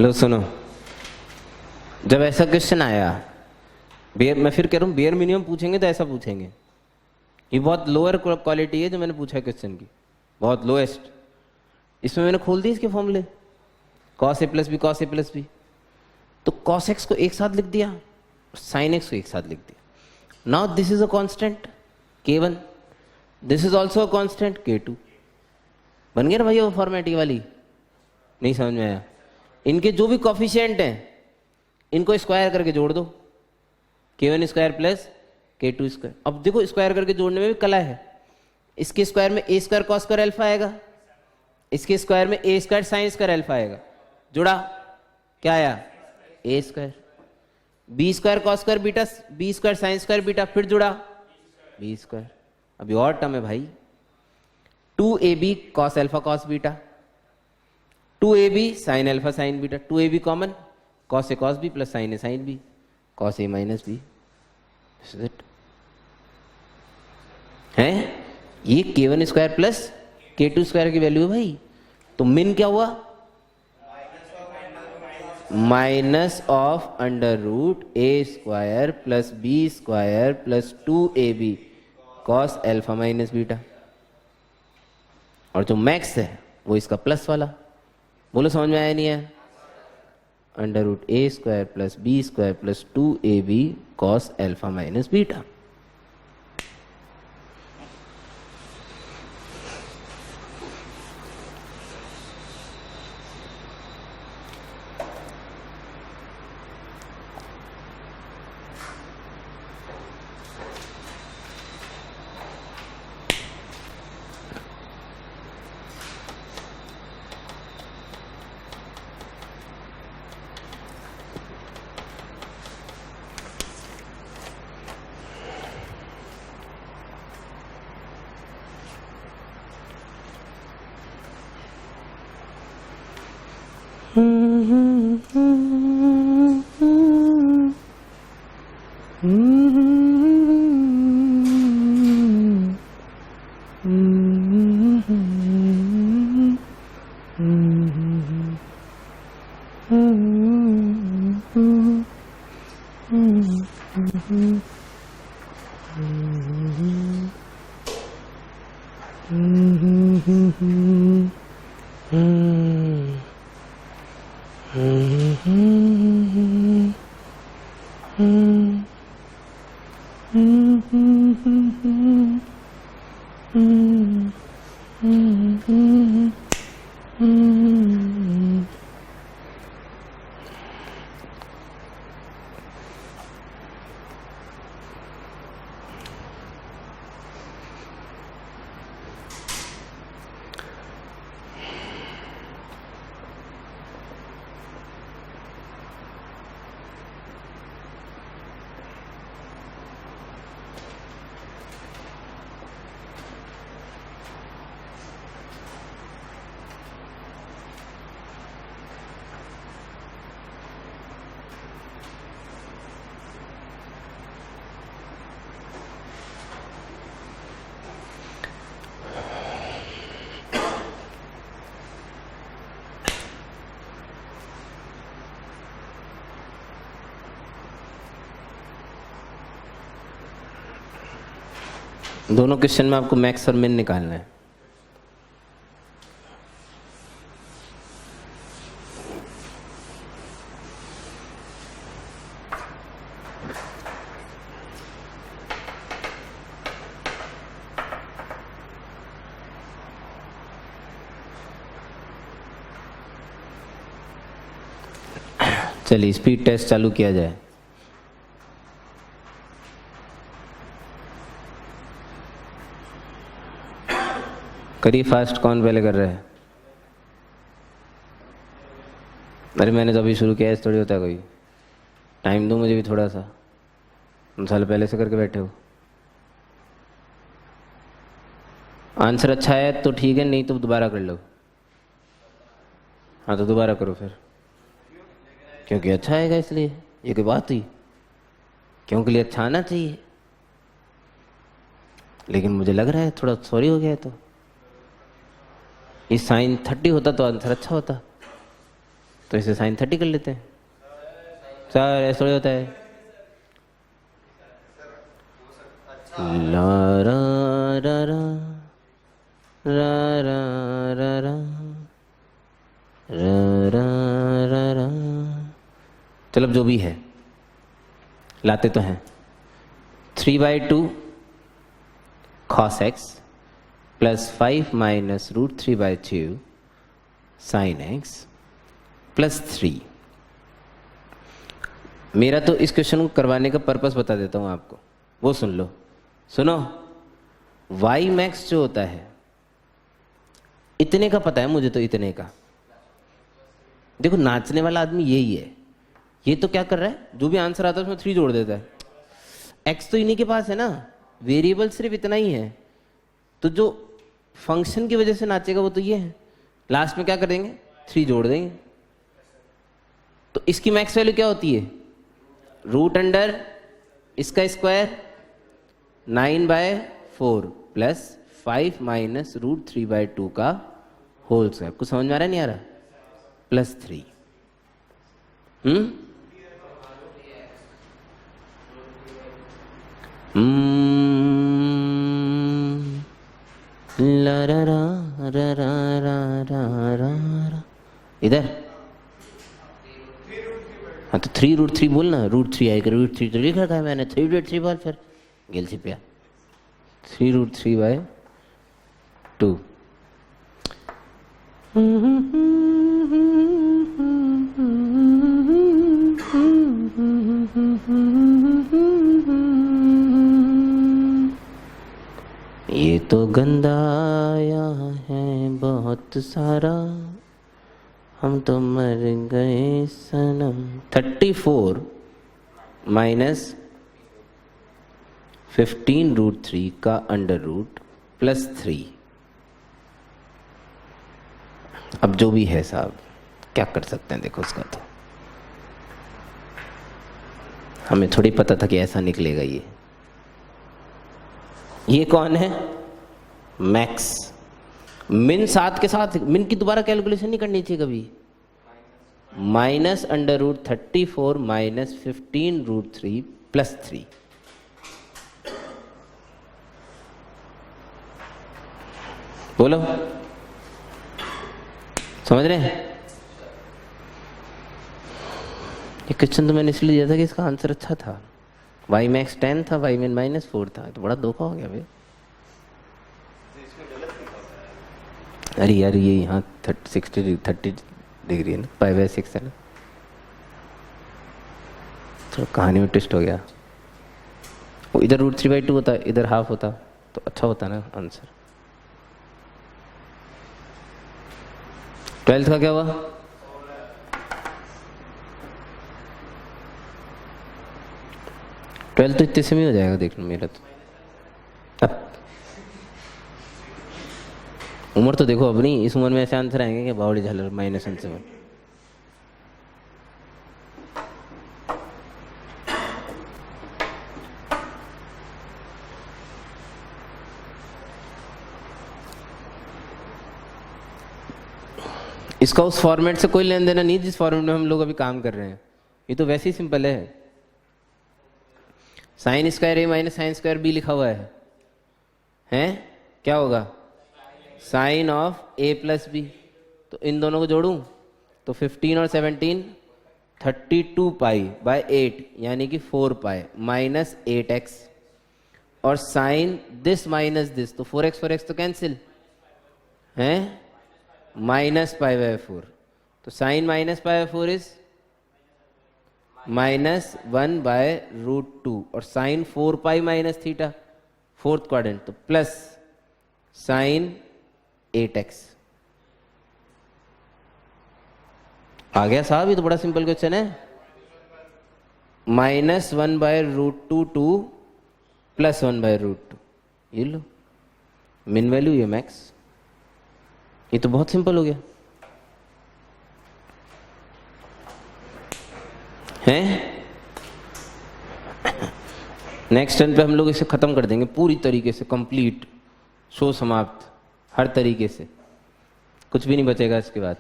लो सुनो, जब ऐसा क्वेश्चन आया, मैं फिर कह रहा हूँ बेयर मिनिमम पूछेंगे तो ऐसा पूछेंगे। ये बहुत लोअर क्वालिटी है जो मैंने पूछा है क्वेश्चन की, बहुत लोएस्ट। इसमें मैंने खोल दी इसके फॉर्मूले, cos a plus b cos a plus b, तो cos x को एक साथ लिख दिया, sin x को एक साथ लिख दिया। Now this is a constant k1, this is also a constant k2। बन गया ना भाई वो फॉर्मेट ये वाली? नहीं समझ में आया? इनके जो भी कॉफिशिएंट हैं इनको स्क्वायर करके जोड़ दो, k1 square plus k2 square. अब देखो स्क्वायर करके जोड़ने में भी कला है। इसके स्क्वायर में a square cos square alpha आएगा, इसके स्क्वायर में a square sine square alpha आएगा। जुड़ा, क्या आया? a square. b square cos square beta, b square sine square beta, फिर जुड़ा b स्क्वायर। अभी और टर्म है भाई, 2ab cos alpha cos beta, 2ab sine alpha sine beta, 2ab common, cos a cos b plus sine a sine b, cos a minus b. है ये k1 square plus k2 square की value है भाई। तो min क्या हुआ? Minus of under root a square plus b square plus 2ab cos alpha minus beta. और जो मैक्स है वो इसका प्लस वाला। बोलो समझ में आया नहीं है? Under root a square plus b square plus 2ab cos alpha minus beta. Mm-hmm. दोनों क्वेश्चन में आपको मैक्स और मिन निकालना है। चलिए स्पीड टेस्ट चालू किया जाए। करिए फास्ट, कौन पहले कर रहा है? अरे मैंने तो अभी शुरू किया, ऐसे थोड़ी होता है कोई। टाइम दो मुझे भी थोड़ा सा, तुम साल पहले से करके बैठे हो। आंसर अच्छा है तो ठीक है, नहीं तो दोबारा कर लो। हाँ तो दोबारा करो फिर, क्योंकि अच्छा आएगा इसलिए। ये कोई बात हुई? क्योंकि लिए अच्छा आना चाहिए, लेकिन मुझे लग रहा है थोड़ा सॉरी हो गया है। तो ये साइन 30 होता तो आंसर अच्छा होता, तो इसे साइन 30 कर लेते हैं। सर ऐसा थोड़ी होता है। ला रा रा रा रा रा रा रा रा रा रा। चलो अब जो भी है लाते तो हैं। 3/2 cos x plus 5 minus √3/2 sin x plus 3। मेरा तो इस क्वेश्चन को करवाने का पर्पस बता देता हूं आपको, वो सुन लो। सुनो, y मैक्स जो होता है इतने का पता है मुझे, तो इतने का। देखो नाचने वाला आदमी यही है। ये तो क्या कर रहा है, जो भी आंसर आता है उसमें 3 जोड़ देता है। x तो इन्हीं के पास है ना, वेरिएबल सिर्फ इतना ही है, तो जो फंक्शन की वजह से नाचेगा वो तो ये है। लास्ट में क्या कर देंगे, 3 जोड़ देंगे। तो इसकी मैक्स वैल्यू क्या होती है, रूट अंडर इसका स्क्वायर 9/4 प्लस 5 माइनस √3/2 का होल स्क्वायर। कुछ समझ में आ रहा है, नहीं आ रहा? प्लस 3। ला रा रा रा रा रा रा रा। इधर हाँ तो 3√3 बोलना, √3 आएगा। √3 तो लिख रखा है मैंने, 3√3 बोल फिर गिल से पिया। 3√3/2। ये तो गंदा आया है बहुत सारा, हम तो मर गए सनम। 34 माइनस 15√3 का अंडर रूट प्लस 3। अब जो भी है साहब, क्या कर सकते हैं, देखो उसका तो हमें थोड़ी पता था कि ऐसा निकलेगा। ये कौन है, मैक्स। मिन 7 के साथ, मिन की दोबारा कैलकुलेशन नहीं करनी चाहिए कभी। Minus under root 34 minus 15√3 plus 3। बोलो, समझ रहे हैं? ये क्वेश्चन तो मैंने इसलिए दिया था कि इसका आंसर अच्छा था। y मैक्स 10 था, y min -4 था, तो बड़ा धोखा हो गया भाई। अरे यार ये यहाँ 30 डिग्री है ना, π/6 है ना, तो कहानी में ट्विस्ट हो गया। वो इधर √3/2 होता, इधर हाफ होता तो अच्छा होता ना आंसर। 12th का क्या हुआ? ट्वेल्थ तो इतने से में हो जाएगा, देखना मेरा तो। अब उम्र तो देखो अपनी, इस उम्र में ऐसे आंसर आएंगे कि बावड़ी झालर -7। इसका उस फॉर्मेट से कोई लेन देना नहीं जिस फॉर्मेट में हम लोग अभी काम कर रहे हैं। ये तो वैसे ही सिंपल है। sin² a minus sin² b लिखा हुआ है, हैं, क्या होगा, sine of a plus b. तो इन दोनों को जोड़ूं तो 15 और 17 32 पाई बाय 8 यानी कि 4 पाई माइनस 8x, और साइन दिस माइनस दिस तो 4x तो कैंसिल हैं, माइनस पाई बाय 4। तो sine minus pi by 4 is minus 1 by root 2, और sine 4 pi minus theta fourth quadrant तो प्लस साइन 8x। आ गया साहब, ये तो बड़ा सिंपल क्वेश्चन है। Minus 1 by root 2 to plus 1 by root 2, ये लो मिन वैल्यू ये मैक्स। ये तो बहुत सिंपल हो गया हैं। नेक्स्ट टर्न पे हम लोग इसे खत्म कर देंगे पूरी तरीके से, कंप्लीट, शो समाप्त, हर तरीके से, कुछ भी नहीं बचेगा इसके बाद।